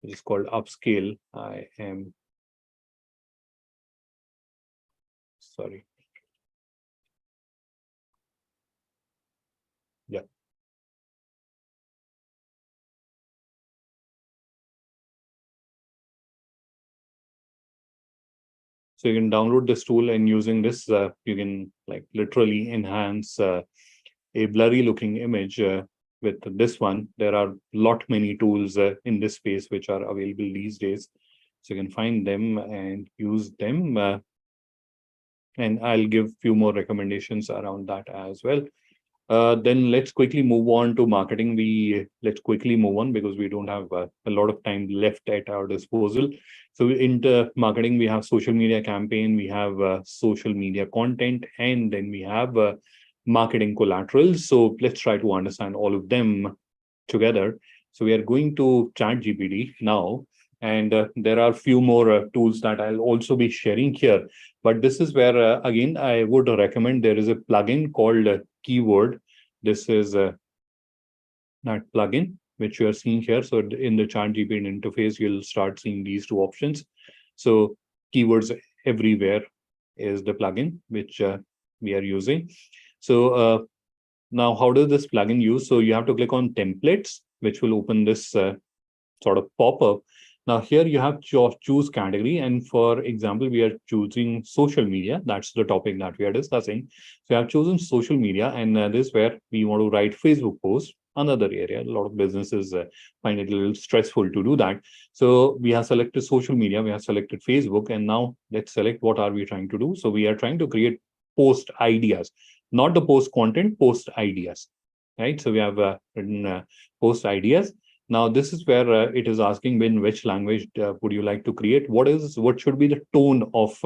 is called Upscale. I am sorry. Yeah. So you can download this tool, and using this, you can like literally enhance a blurry looking image with this one. There are lot many tools in this space which are available these days. So you can find them and use them. And I'll give few more recommendations around that as well. Then let's quickly move on to marketing. Let's quickly move on because we don't have a lot of time left at our disposal. So in the marketing, we have social media campaign, we have social media content, and then we have marketing collateral. So let's try to understand all of them together. So we are going to ChatGPT now, and there are few more tools that I'll also be sharing here. But this is where again I would recommend, there is a plugin called Keyword. This is that plugin which you are seeing here. So in the ChatGPT interface, you'll start seeing these two options. So keywords everywhere is the plugin which we are using. So now, how does this plugin use? So you have to click on templates, which will open this sort of pop-up. Now here you have to choose category. And for example, we are choosing social media. That's the topic that we are discussing. So I have chosen social media, and this is where we want to write Facebook post, another area. A lot of businesses find it a little stressful to do that. So we have selected social media, we have selected Facebook, and now let's select what are we trying to do. So we are trying to create post ideas, not the post content, post ideas, right? So we have written post ideas. Now this is where it is asking in which language would you like to create, what should be the tone of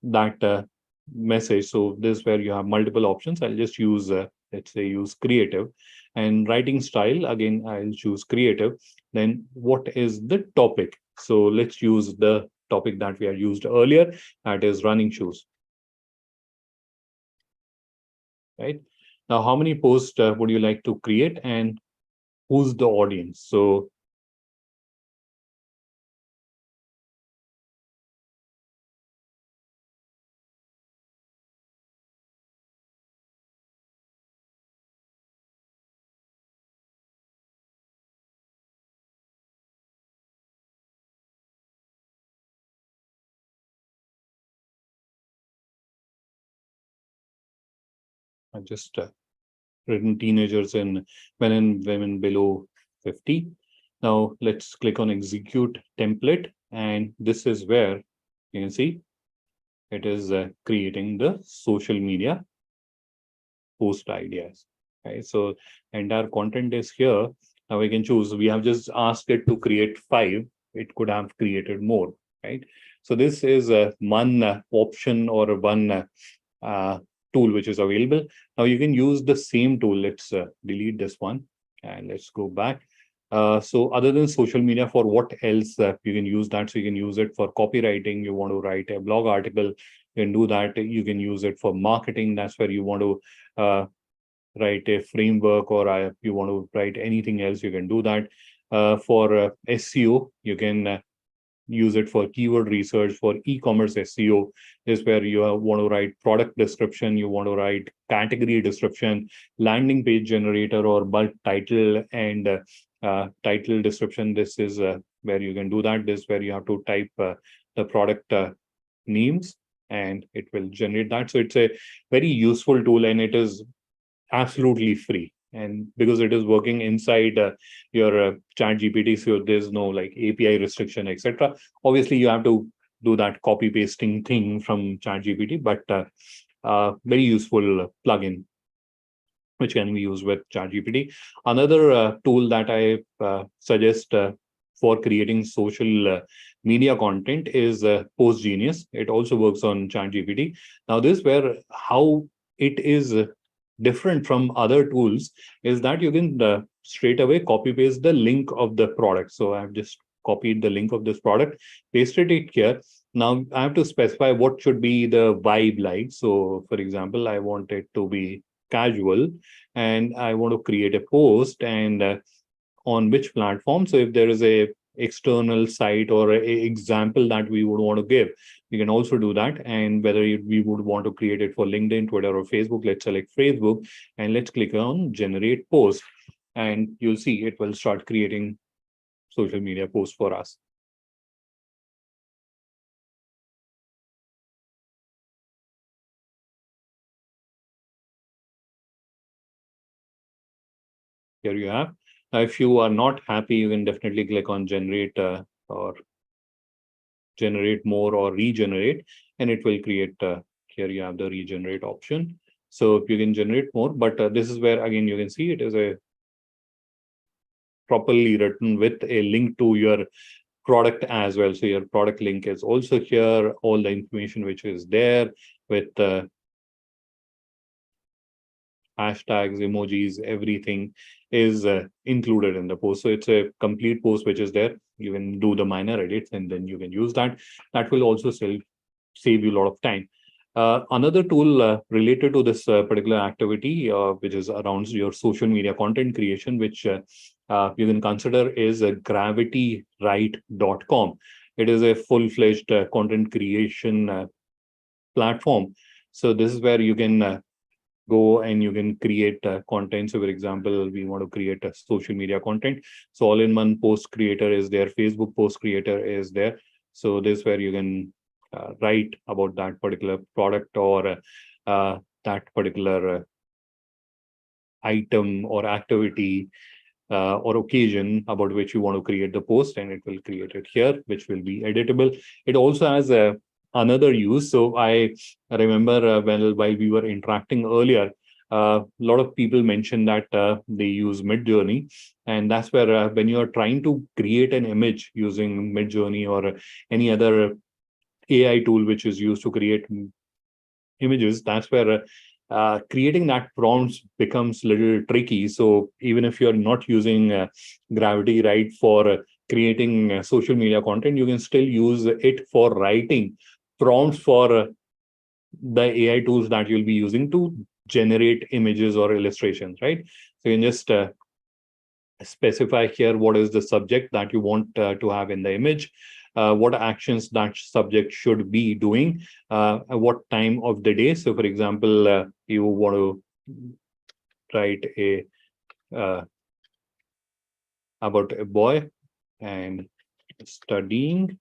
that message. So this is where you have multiple options. I'll just use let's say use creative. And writing style, again I'll choose creative. Then what is the topic? So let's use the topic that we had used earlier, that is running shoes, right? Now how many posts would you like to create, and who's the audience? So I've just written teenagers and men and women below 50. Now let's click on execute template, and this is where you can see it is creating the social media post ideas. Okay, so entire content is here. Now we can choose. We have just asked it to create 5. It could have created more, right? So this is one option or one tool which is available. Now you can use the same tool. Let's delete this one and let's go back. So other than social media, for what else you can use that? So you can use it for copywriting. You want to write a blog article, you can do that. You can use it for marketing. That's where you want to write a framework, or you want to write anything else, you can do that. For SEO, you can use it for keyword research. For e-commerce SEO is where you want to write product description, you want to write category description, landing page generator, or bulk title and title description. This is where you can do that. This is where you have to type the product names and it will generate that. So it's a very useful tool, and it is absolutely free. And because it is working inside your chat GPT, so there's no like API restriction, etc. Obviously, you have to do that copy pasting thing from chat GPT, but very useful plugin which can be used with chat GPT. Another tool that I suggest for creating social media content is Post Genius. It also works on chat GPT. Now this where how it is different from other tools is that you can straight away copy paste the link of the product. So I've just copied the link of this product, pasted it here. Now I have to specify what should be the vibe like. So for example, I want it to be casual and I want to create a post, and on which platform. So if there is a external site or a example that we would want to give, we can also do that. And whether we would want to create it for LinkedIn, Twitter, or Facebook, let's select Facebook and let's click on generate post, and you'll see it will start creating social media posts for us. Here you have. Now, if you are not happy, you can definitely click on generate or generate more or regenerate, and it will create here you have the regenerate option. So you can generate more, but this is where again you can see it is a properly written with a link to your product as well. So your product link is also here, all the information which is there with hashtags, emojis, everything is included in the post. So it's a complete post which is there. You can do the minor edits and then you can use that. That will also save you a lot of time. Another tool related to this particular activity, which is around your social media content creation, which you can consider is gravitywrite.com. It is a full-fledged content creation platform. So this is where you can go and you can create content. So for example, we want to create a social media content. So all-in-one post creator is there. Facebook post creator is there. So this is where you can write about that particular product or that particular item or activity or occasion about which you want to create the post, and it will create it here, which will be editable. It also has another use. So I remember while we were interacting earlier, a lot of people mentioned that they use Midjourney, and that's where when you are trying to create an image using Midjourney or any other AI tool which is used to create images, that's where creating that prompts becomes a little tricky. So even if you're not using Gravity, right, for creating social media content, you can still use it for writing prompts for the AI tools that you'll be using to generate images or illustrations, right? So you can just specify here what is the subject that you want to have in the image, what actions that subject should be doing, at what time of the day. So for example, you want to write a about a boy and studying.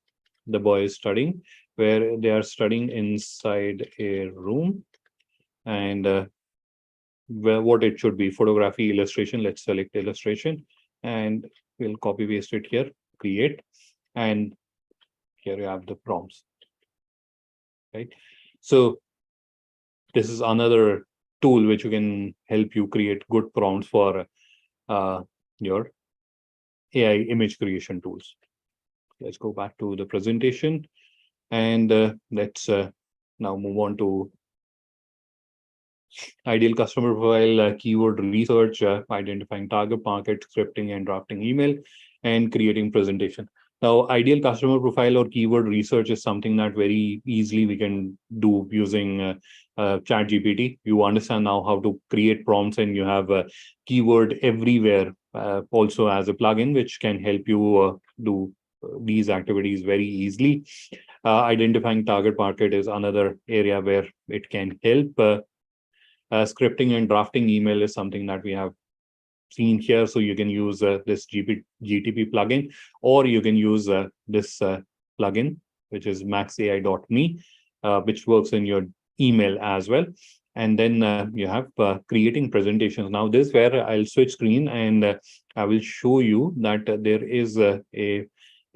The boy is studying, where they are studying inside a room, and what it should be: photography, illustration. Let's select illustration, and we'll copy paste it here, create, and here you have the prompts, right? So this is another tool which you can help you create good prompts for your AI image creation tools. Let's go back to the presentation, and let's now move on to ideal customer profile, keyword research, identifying target market, scripting and drafting email, and creating presentation. Now, ideal customer profile or keyword research is something that very easily we can do using ChatGPT. You understand now how to create prompts, and you have a keyword everywhere also as a plugin, which can help you do these activities very easily. Identifying target market is another area where it can help. Scripting and drafting email is something that we have seen here. So you can use this GTP plugin, or you can use this plugin, which is maxai.me, which works in your email as well. And then you have creating presentations. Now this where I'll switch screen, and I will show you that there is a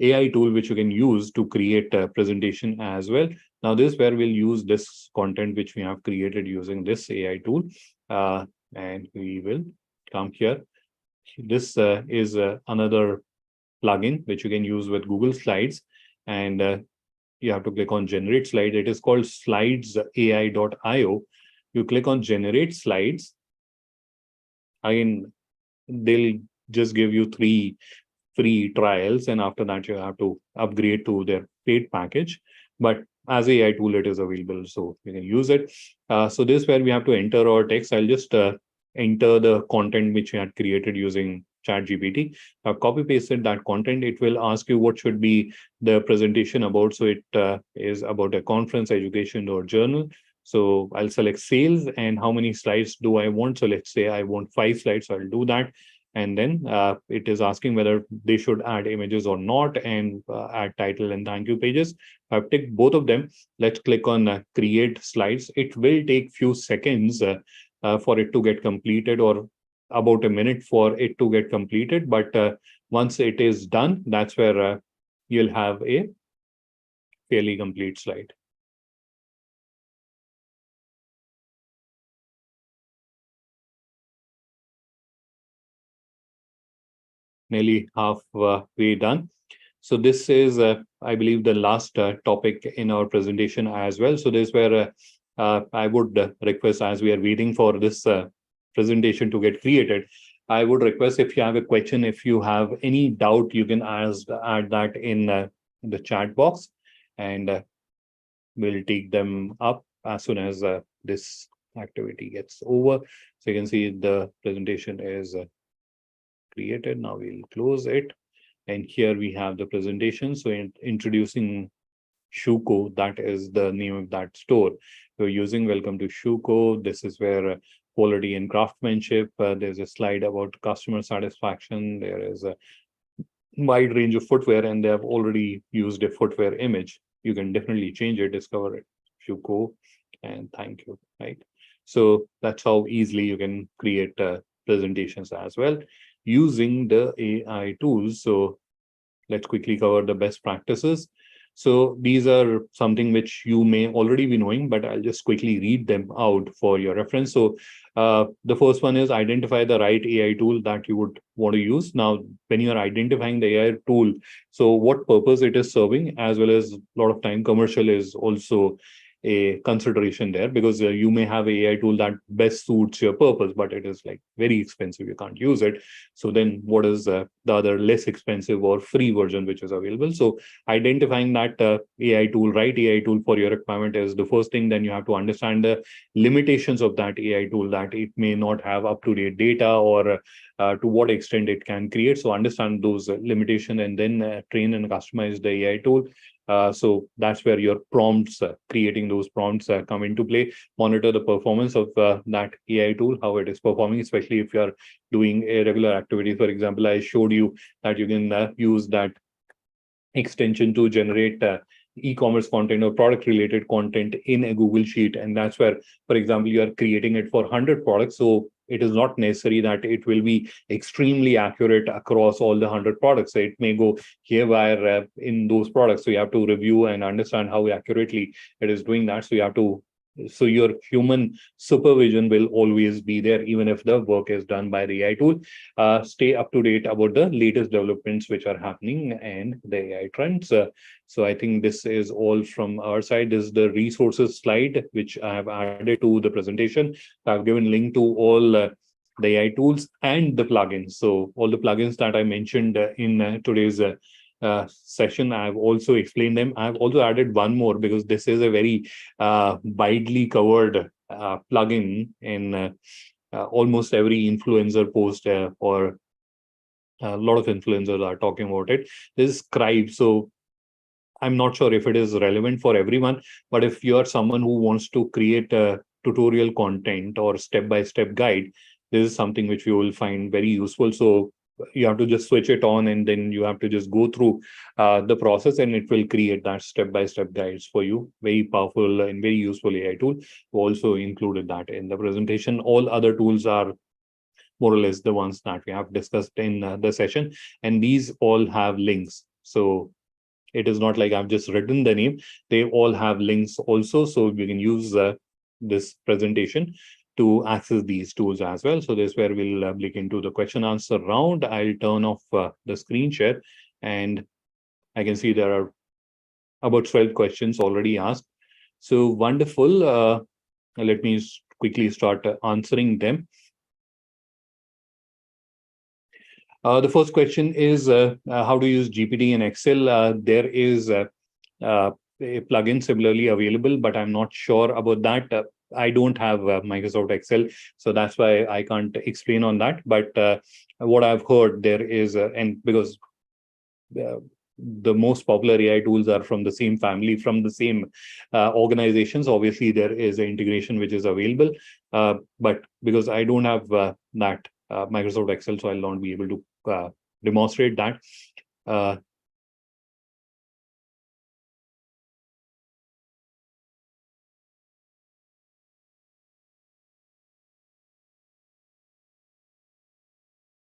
AI tool which you can use to create a presentation as well. Now this where we'll use this content which we have created using this AI tool, and we will come here. This is another plugin which you can use with Google Slides, and you have to click on generate slide. It is called slidesai.io. You click on generate slides. Again, they'll just give you 3 free trials, and after that you have to upgrade to their paid package. But as a AI tool, it is available, so you can use it. So this is where we have to enter our text. I'll just enter the content which we had created using ChatGPT. I've copy pasted that content. It will ask you what should be the presentation about. So it is about a conference, education, or journal. So I'll select sales, and how many slides do I want? So let's say I want 5 slides. So I'll do that. And then it is asking whether they should add images or not, and add title and thank you pages. I've ticked both of them. Let's click on create slides. It will take few seconds for it to get completed, or about a minute for it to get completed. But once it is done, that's where you'll have a fairly complete slide. Nearly halfway done. So this is, I believe, the last topic in our presentation as well. So this is where I would request, as we are waiting for this presentation to get created, I would request, if you have a question, if you have any doubt, you can add that in the chat box, and we'll take them up as soon as this activity gets over. So you can see the presentation is created. Now we'll close it. And here we have the presentation. So introducing Shuko, that is the name of that store we're using. Welcome to Shuko. This is where quality and craftsmanship. There's a slide about customer satisfaction. There is a wide range of footwear, and they have already used a footwear image. You can definitely change it, discover it, Shuko, and thank you, right? So that's how easily you can create presentations as well using the AI tools. So let's quickly cover the best practices. So these are something which you may already be knowing, but I'll just quickly read them out for your reference. So the first one is identify the right AI tool that you would want to use. Now, when you're identifying the AI tool, so what purpose it is serving, as well as a lot of time commercial is also a consideration there, because you may have a AI tool that best suits your purpose, but it is like very expensive, you can't use it. So then what is the other less expensive or free version which is available? So identifying that AI tool, right AI tool for your requirement is the first thing. Then you have to understand the limitations of that AI tool, that it may not have up-to-date data, or to what extent it can create. So understand those limitations, and then train and customize the AI tool. So that's where your prompts, creating those prompts come into play. Monitor the performance of that AI tool, how it is performing, especially if you're doing a regular activity. For example, I showed you that you can use that extension to generate e-commerce content or product related content in a Google Sheet. And that's where, for example, you are creating it for 100 products. So it is not necessary that it will be extremely accurate across all the 100 products. So it may go haywire in those products. So you have to review and understand how accurately it is doing that. So your human supervision will always be there, even if the work is done by the AI tool. Stay up to date about the latest developments which are happening and the AI trends. So I think this is all from our side. This is the resources slide, which I have added to the presentation. I've given link to all the AI tools and the plugins. So all the plugins that I mentioned in today's session, I've also explained them. I've also added one more because this is a very widely covered plugin in almost every influencer post or a lot of influencers are talking about it. This is Scribe. So I'm not sure if it is relevant for everyone, but if you're someone who wants to create a tutorial content or step-by-step guide, this is something which you will find very useful. So you have to just switch it on and then you have to just go through the process and it will create that step-by-step guides for you. Very powerful and very useful AI tool. We also included that in the presentation. All other tools are more or less the ones that we have discussed in the session. And these all have links. So it is not like I've just written the name. They all have links also. So we can use this presentation to access these tools as well. So this is where we'll look into the question answer round. I'll turn off the screen share and I can see there are about 12 questions already asked. So wonderful. Let me quickly start answering them. The first question is how to use GPT in Excel. There is a plugin similarly available, but I'm not sure about that. I don't have Microsoft Excel, so that's why I can't explain on that. But what I've heard, there is, and because the most popular AI tools are from the same family, from the same organizations, obviously there is an integration which is available. But because I don't have that Microsoft Excel, so I'll not be able to demonstrate that.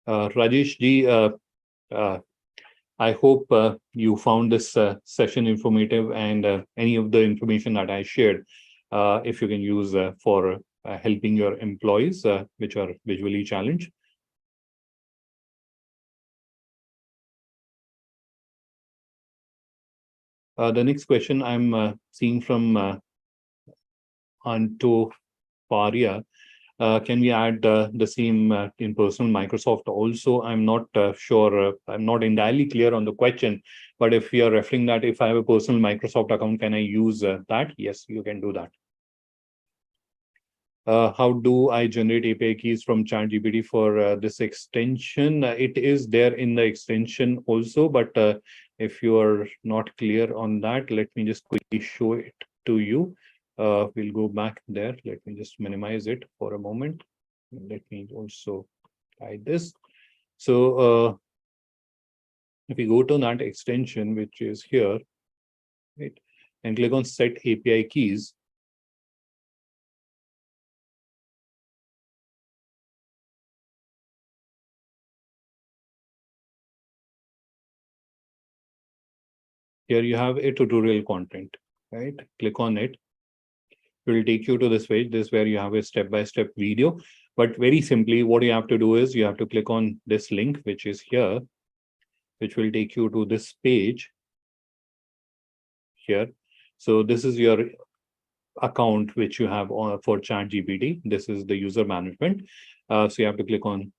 Rajesh ji, I hope you found this session informative and any of the information that I shared, if you can use for helping your employees which are visually challenged. The next question I'm seeing from Anto Paria. Can we add the same in personal Microsoft also? I'm not sure. I'm not entirely clear on the question. But if you're referring that if I have a personal Microsoft account, can I use that? Yes, you can do that. How do I generate API keys from ChatGPT for this extension? It is there in the extension also, but if you are not clear on that, let me just quickly show it to you. We'll go back there. Let me just minimize it for a moment. Let me also hide this. So if you go to that extension, which is here, right, and click on set API keys, here you have a tutorial content, right? Click on it. It will take you to this page. This is where you have a step-by-step video. But very simply, what you have to do is you have to click on this link, which is here, which will take you to this page here. So this is your account which you have for ChatGPT. This is the user management. So you have to click on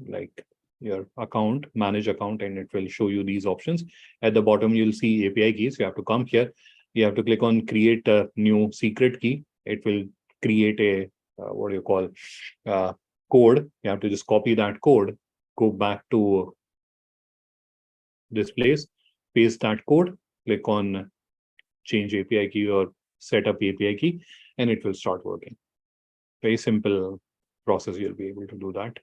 like your account, manage account, and it will show you these options. At the bottom, you'll see API keys. You have to come here. You have to click on create a new secret key. It will create a what do you call code. You have to just copy that code, go back to this place, paste that code, click on change API key or set up API key, and it will start working. Very simple process. You'll be able to do that.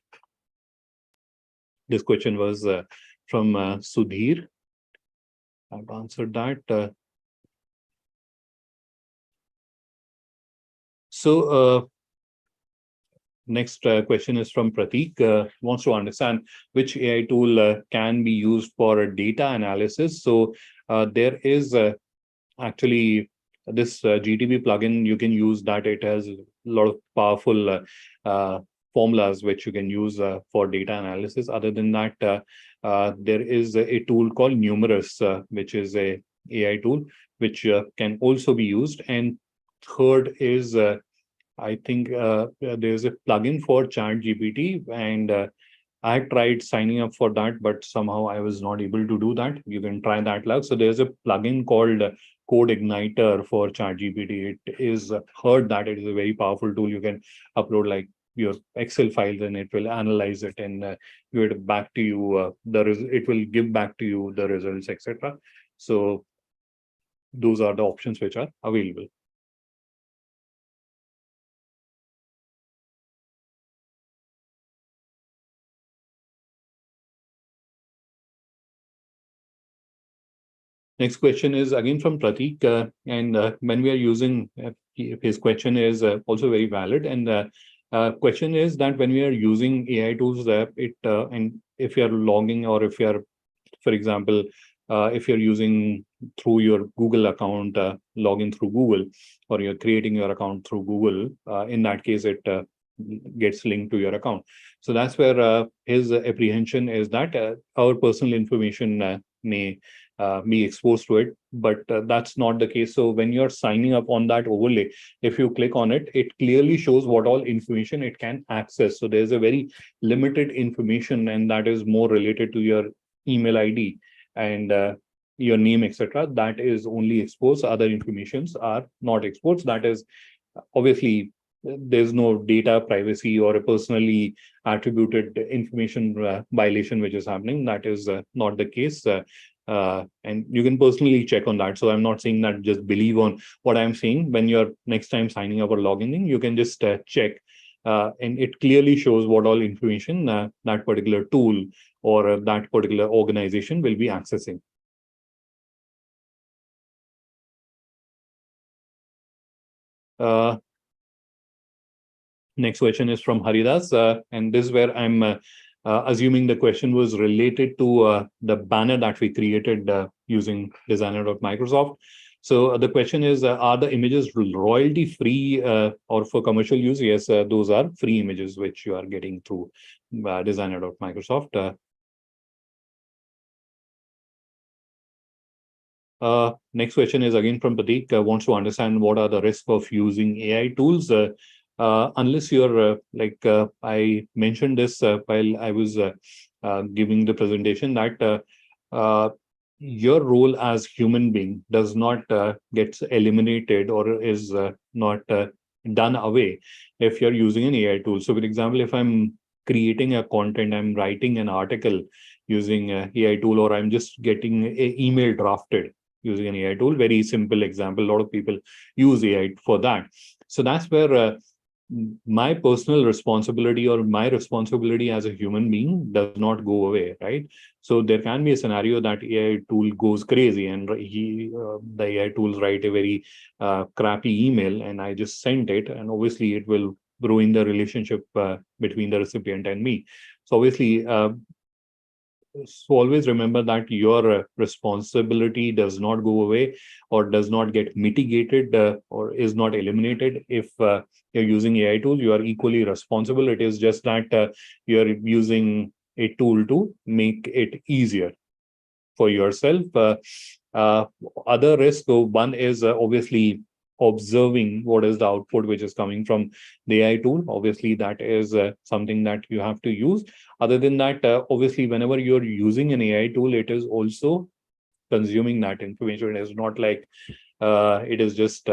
This question was from Sudhir. I've answered that. So next question is from Pratik. Wants to understand which AI tool can be used for data analysis. So there is actually this GTB plugin. You can use that. It has a lot of powerful formulas which you can use for data analysis. Other than that, there is a tool called Numerous, which is a AI tool which can also be used. And third is I think there's a plugin for ChatGPT, and I tried signing up for that, but somehow I was not able to do that. You can try that luck. So there's a plugin called Code Igniter for ChatGPT. It is heard that it is a very powerful tool. You can upload like your Excel files, and it will analyze it and give it back to you. It will give back to you the results, etc. So those are the options which are available. Next question is again from Pratik, and when we are using his question is also very valid. And question is that when we are using AI tools, and if you are logging, or if you are, for example, if you're using through your Google account, login through Google, or you're creating your account through Google, in that case, it gets linked to your account. So that's where his apprehension is that our personal information may be exposed to it, but that's not the case. So when you're signing up on that overlay, if you click on it, it clearly shows what all information it can access. So there's a very limited information, and that is more related to your email ID and your name, etc. That is only exposed. Other informations are not exposed. That is obviously there's no data privacy or a personally attributed information violation which is happening. That is not the case. And you can personally check on that. So I'm not saying that just believe on what I'm saying. When you're next time signing up or logging in, you can just check. And it clearly shows what all information that particular tool or that particular organization will be accessing. Next question is from Haridas, and this is where I'm assuming the question was related to the banner that we created using designer.microsoft. So the question is, are the images royalty free or for commercial use? Yes, those are free images which you are getting through designer.microsoft. Next question is again from Pratik, wants to understand what are the risks of using AI tools. Unless you're I mentioned this while I was giving the presentation, that your role as human being does not get eliminated or is not done away if you're using an AI tool. So, for example, if I'm creating a content, I'm writing an article using a AI tool, or I'm just getting an email drafted using an AI tool. Very simple example. A lot of people use AI for that. So that's where my personal responsibility or my responsibility as a human being does not go away, right? So there can be a scenario that AI tool goes crazy and the AI tools write a very crappy email, and I just sent it, and obviously it will ruin the relationship between the recipient and me. So obviously, so always remember that your responsibility does not go away or does not get mitigated or is not eliminated. If you're using AI tool, you are equally responsible. It is just that you're using a tool to make it easier for yourself. Other risk, one is obviously observing what is the output which is coming from the AI tool. Obviously, that is something that you have to use. Other than that, obviously, whenever you're using an AI tool, it is also consuming that information. It is not like it is just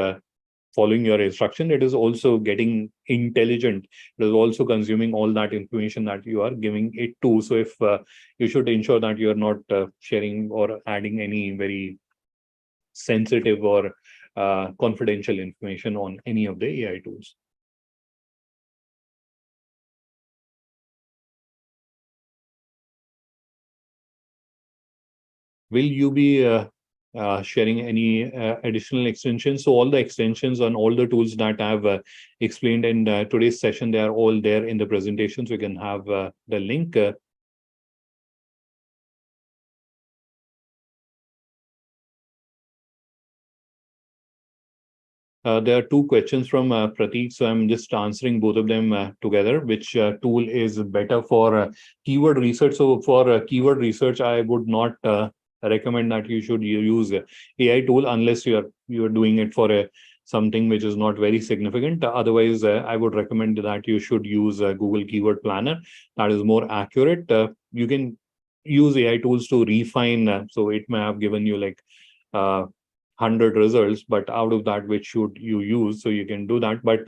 following your instruction. It is also getting intelligent. It is also consuming all that information that you are giving it to. So if you should ensure that you're not sharing or adding any very sensitive or confidential information on any of the AI tools. Will you be sharing any additional extensions. So all the extensions on all the tools that I've explained in today's session, they are all there in the presentation. So you can have the link. There are two questions from Prateek, so I'm just answering both of them together. Which tool is better for keyword research? So for keyword research, I would not recommend that you should use AI tool unless you're doing it for something which is not very significant. Otherwise, I would recommend that you should use Google Keyword Planner. That is more accurate. You can use AI tools to refine. So it may have given you like 100 results, but out of that, which should you use? So you can do that. But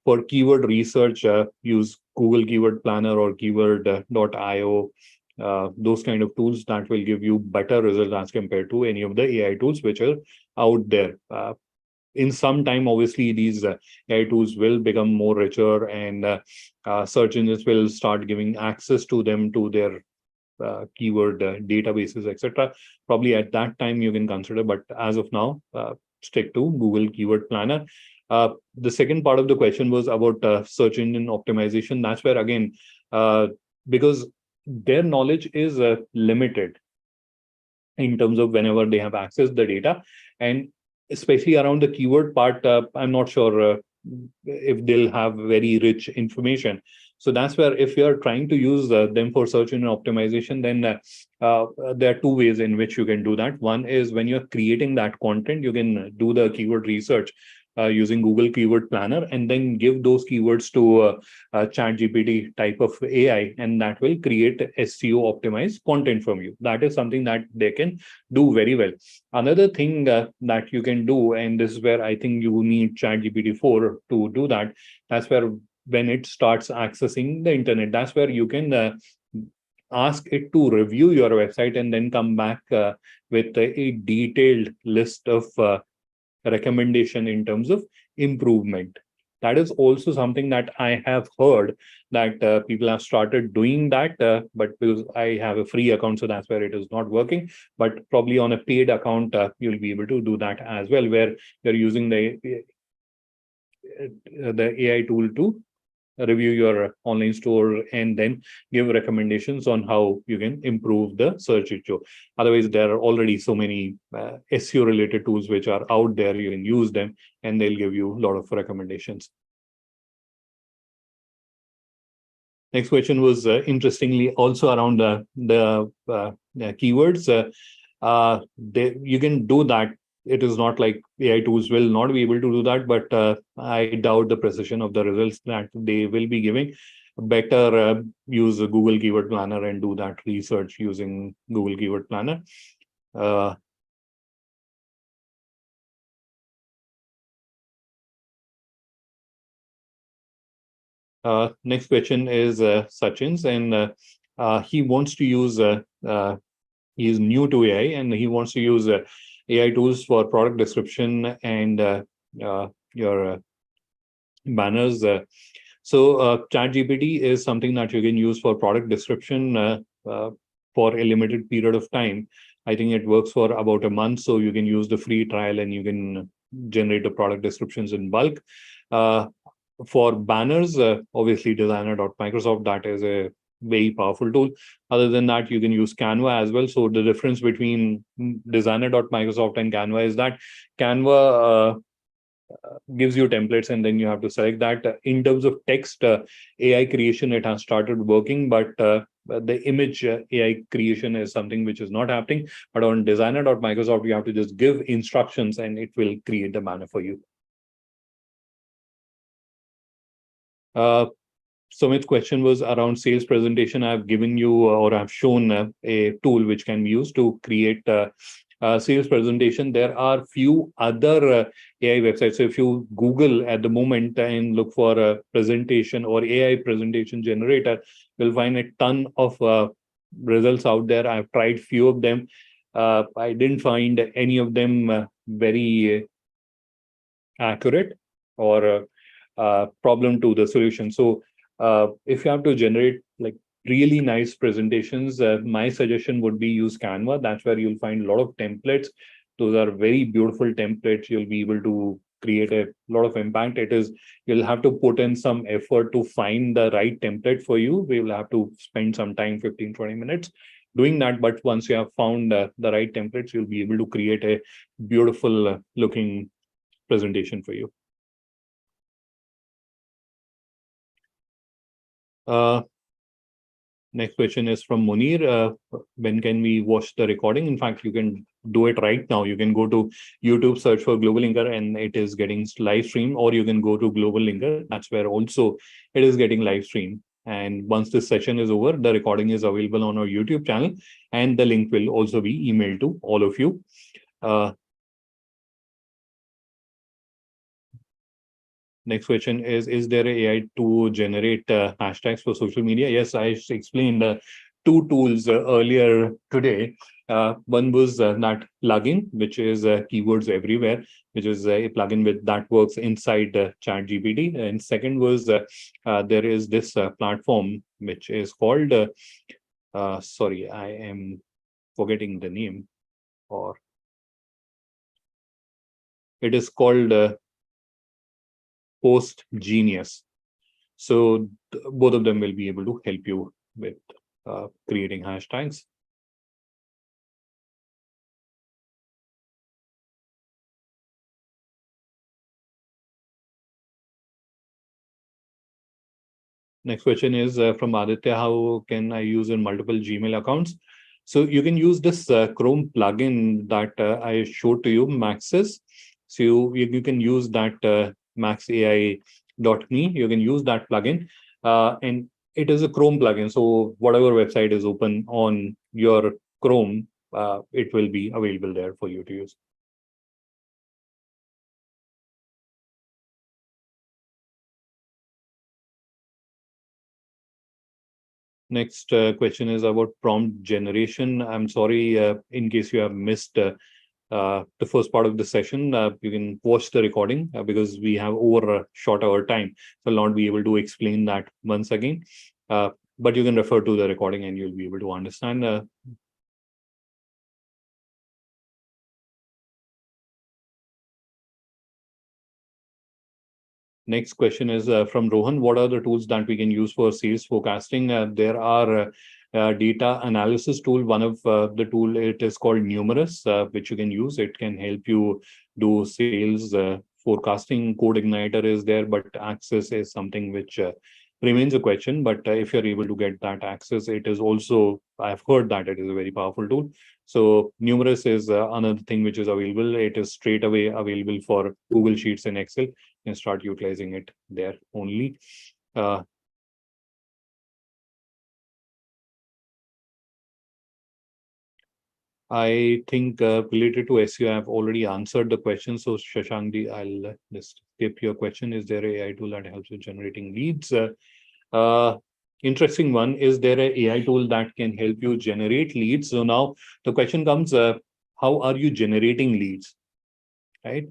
for keyword research, use Google Keyword Planner or keyword.io. Those kind of tools that will give you better results as compared to any of the AI tools which are out there. In some time, obviously, these AI tools will become more richer, and search engines will start giving access to them, to their keyword databases, etc. Probably at that time you can consider, but as of now, stick to Google Keyword Planner. The second part of the question was about search engine optimization. That's where, again, because their knowledge is limited in terms of whenever they have accessed the data, and especially around the keyword part, I'm not sure if they'll have very rich information. So that's where, if you're trying to use them for search engine optimization, then there are two ways in which you can do that. One is when you're creating that content, you can do the keyword research using Google Keyword Planner, and then give those keywords to ChatGPT type of AI, and that will create SEO optimized content from you. That is something that they can do very well. Another thing that you can do, and this is where I think you need ChatGPT 4 to do that. That's where, when it starts accessing the internet, that's where you can ask it to review your website and then come back with a detailed list of recommendation in terms of improvement. That is also something that I have heard that people have started doing that, but because I have a free account, so that's where it is not working. But probably on a paid account, you'll be able to do that as well, where you're using the AI tool to review your online store and then give recommendations on how you can improve the search issue. Otherwise, there are already so many SEO related tools which are out there. You can use them and they'll give you a lot of recommendations. Next question was interestingly also around the keywords. You can do that. It is not like AI tools will not be able to do that, but I doubt the precision of the results that they will be giving. Better use a Google Keyword Planner and do that research using Google Keyword Planner. Next question is Sachin's, and he wants to use, he is new to AI, and he wants to use AI tools for product description and your banners. So ChatGPT is something that you can use for product description for a limited period of time. I think it works for about a month, so you can use the free trial and you can generate the product descriptions in bulk. For banners, obviously designer.microsoft, that is a very powerful tool. Other than that, you can use Canva as well. So the difference between designer.microsoft and Canva is that Canva gives you templates and then you have to select that. In terms of text AI creation, it has started working, but the image AI creation is something which is not happening. But on designer.microsoft, you have to just give instructions and it will create the banner for you. Sumit's question was around sales presentation. I've given you or I've shown a tool which can be used to create sales presentation. There are few other AI websites. So if you Google at the moment and look for a presentation or AI presentation generator, you'll find a ton of results out there. I've tried few of them. I didn't find any of them very accurate or problem to the solution. So if you have to generate like really nice presentations, my suggestion would be use Canva. That's where you'll find a lot of templates Those are very beautiful templates. You'll be able to create a lot of impact. You'll have to put in some effort to find the right template for you. We will have to spend some time, 15-20 minutes doing that. But once you have found the right templates, you'll be able to create a beautiful looking presentation for you. Next question is from Munir. When can we watch the recording? In fact, you can do it right now. You can go to YouTube, search for GlobalLinker, and it is getting live stream, or you can go to GlobalLinker. That's where also it is getting live stream. And once this session is over, the recording is available on our YouTube channel, and the link will also be emailed to all of you. Next question is there an AI to generate hashtags for social media? Yes, I explained two tools earlier today. One was that plugin, which is Keywords Everywhere, which is a plugin that works inside ChatGPT. And second was there is this platform, which is called, sorry, I am forgetting the name, or it is called Post Genius. So both of them will be able to help you with creating hashtags. Next question is from Aditya. How can I use in multiple Gmail accounts? So you can use this Chrome plugin that I showed to you, Maxis. So you can use that maxai.me. You can use that plugin, and it is a Chrome plugin. So whatever website is open on your Chrome, it will be available there for you to use. Next question is about prompt generation. I'm sorry, in case you have missed the first part of the session, you can watch the recording because we have overshot our time. So I'll not be able to explain that once again. But you can refer to the recording and you'll be able to understand. Next question is from Rohan. What are the tools that we can use for sales forecasting? There are data analysis tool. One of the tool, it is called Numerous, which you can use. It can help you do sales forecasting. Code Igniter is there, but Access is something which remains a question. But if you're able to get that access, it is also, I've heard that it is a very powerful tool. So Numerous is another thing which is available. It is straight away available for Google Sheets and Excel. And start utilizing it there only. I think related to SEO, I've already answered the question. So Shashankji, I'll just skip your question. Is there an AI tool that helps with generating leads? Interesting one. Is there an AI tool that can help you generate leads? So now the question comes, how are you generating leads, right?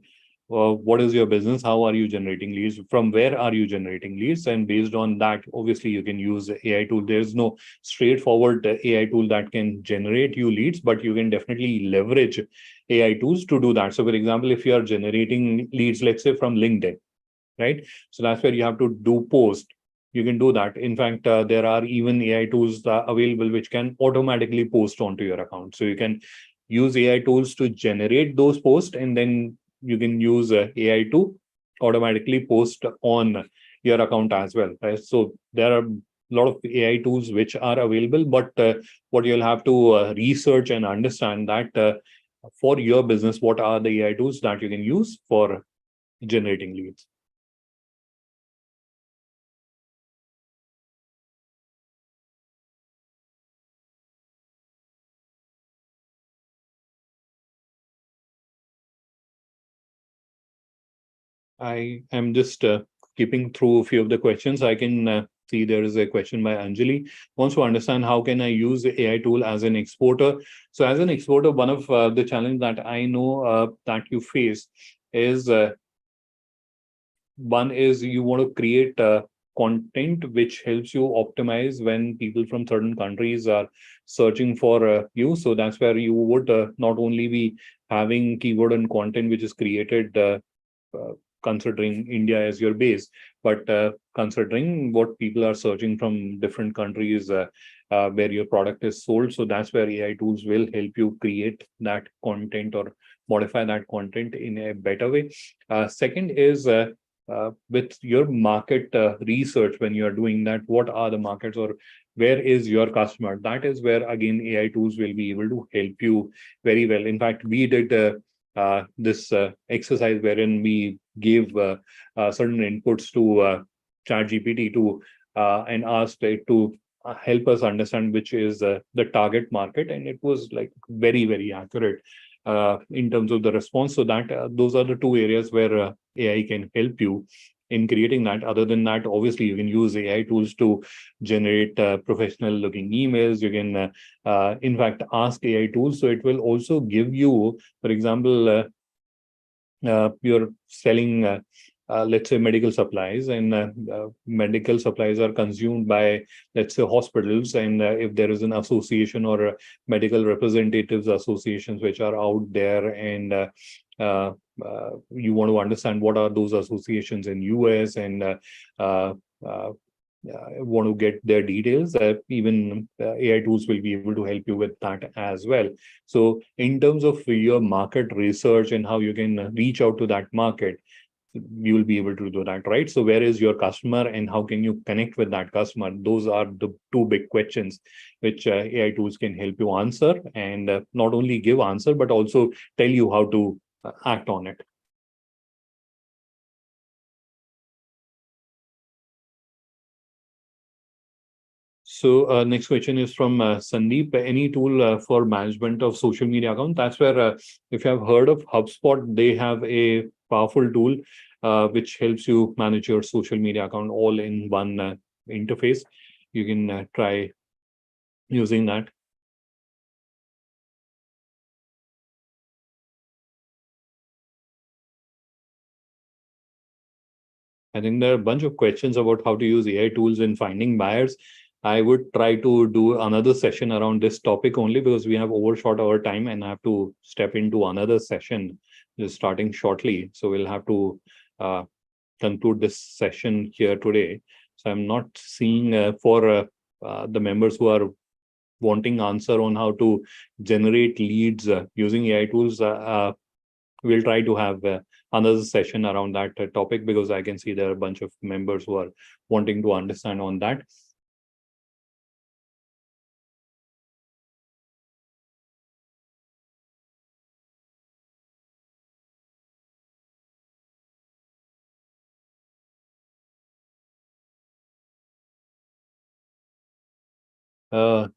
What is your business? How are you generating leads? From where are you generating leads? And based on that, obviously, you can use AI tool. There's no straightforward AI tool that can generate you leads, but you can definitely leverage AI tools to do that. So, for example, if you are generating leads, let's say from LinkedIn, right? So that's where you have to do post. You can do that. In fact, there are even AI tools available which can automatically post onto your account. So you can use AI tools to generate those posts, and then you can use AI to automatically post on your account as well, right? So there are a lot of AI tools which are available, but what you'll have to research and understand that for your business, what are the AI tools that you can use for generating leads. I am just skipping through a few of the questions. I can see there is a question by Anjali. Wants to understand how can I use the AI tool as an exporter. So as an exporter, one of the challenge that I know that you face is one is you want to create content which helps you optimize when people from certain countries are searching for you. So that's where you would not only be having keyword and content which is created uh, considering India as your base, but considering what people are searching from different countries where your product is sold. So that's where AI tools will help you create that content or modify that content in a better way. Second is with your market research, when you are doing that, what are the markets or where is your customer? That is where again AI tools will be able to help you very well. In fact, we did this exercise wherein we gave certain inputs to ChatGPT to and asked it to help us understand which is the target market, and it was like very accurate in terms of the response. So that those are the two areas where AI can help you in creating that. Other than that, obviously, you can use AI tools to generate professional looking emails. You can, in fact, ask AI tools. So it will also give you, for example, you're selling, let's say, medical supplies, and medical supplies are consumed by, let's say, hospitals. And if there is an association or medical representatives associations which are out there, and you want to understand what are those associations in US, and uh, uh, want to get their details, even AI tools will be able to help you with that as well. So in terms of your market research and how you can reach out to that market, you will be able to do that, right? So where is your customer and how can you connect with that customer? Those are the two big questions which AI tools can help you answer, and not only give answer, but also tell you how to act on it. So next question is from Sandeep. Any tool for management of social media account? That's where, if you have heard of HubSpot, they have a powerful tool which helps you manage your social media account all in one interface. You can try using that. I think there are a bunch of questions about how to use AI tools in finding buyers. I would try to do another session around this topic only because we have overshot our time and I have to step into another session just starting shortly. So we'll have to conclude this session here today. So I'm not seeing for the members who are wanting answer on how to generate leads using AI tools. We'll try to have another session around that topic because I can see there are a bunch of members who are wanting to understand on that. Uh,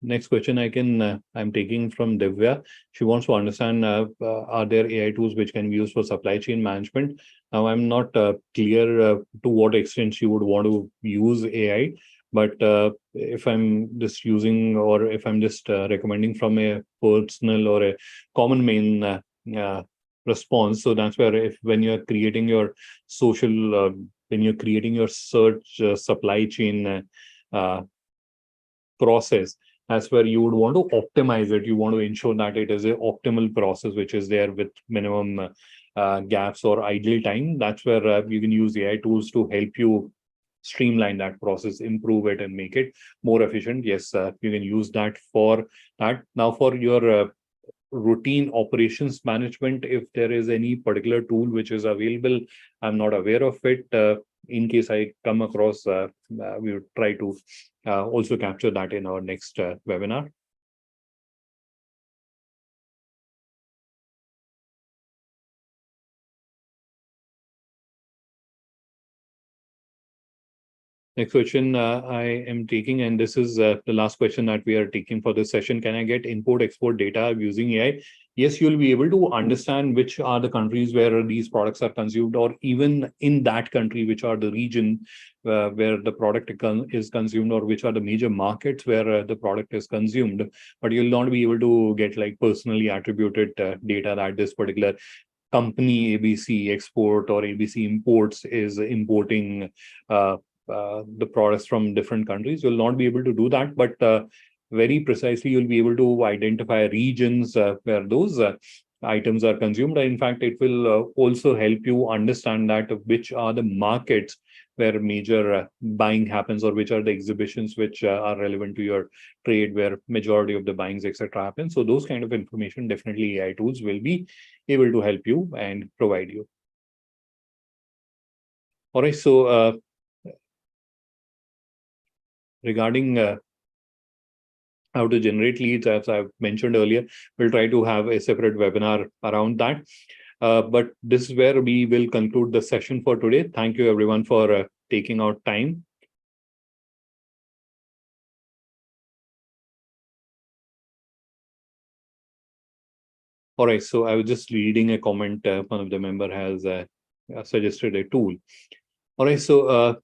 Next question I'm taking from Divya. She wants to understand, are there AI tools which can be used for supply chain management? Now, I'm not clear to what extent she would want to use AI, but if I'm just using or if I'm just recommending from a personal or a common main response, so that's where if when you're creating your social, when you're creating your search supply chain process, that's where you would want to optimize it. You want to ensure that it is an optimal process which is there with minimum gaps or idle time. That's where you can use AI tools to help you streamline that process, improve it, and make it more efficient. Yes, you can use that for that. Now, for your routine operations management, if there is any particular tool which is available, I'm not aware of it. In case I come across, we would try to also capture that in our next webinar. Next question I am taking, and this is the last question that we are taking for this session. Can I get import-export data using AI? Yes, you'll be able to understand which are the countries where these products are consumed, or even in that country, which are the region where the product is consumed, or which are the major markets where the product is consumed. But you'll not be able to get like personally attributed data that this particular company ABC Export or ABC Imports is importing the products from different countries. You'll not be able to do that, but very precisely, you'll be able to identify regions where those items are consumed. In fact, it will also help you understand that which are the markets where major buying happens, or which are the exhibitions which are relevant to your trade, where majority of the buyings, etc., happen. So those kind of information, definitely AI tools will be able to help you and provide you. All right. So regarding how to generate leads, as I've mentioned earlier, we'll try to have a separate webinar around that. But this is where we will conclude the session for today. Thank you, everyone, for taking out time. All right, so I was just reading a comment. One of the member has suggested a tool. All right, so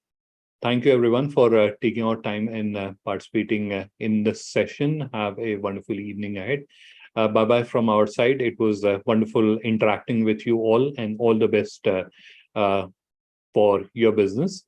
thank you, everyone, for taking out time and participating in this session. Have a wonderful evening ahead. Bye-bye from our side. It was wonderful interacting with you all, and all the best for your business.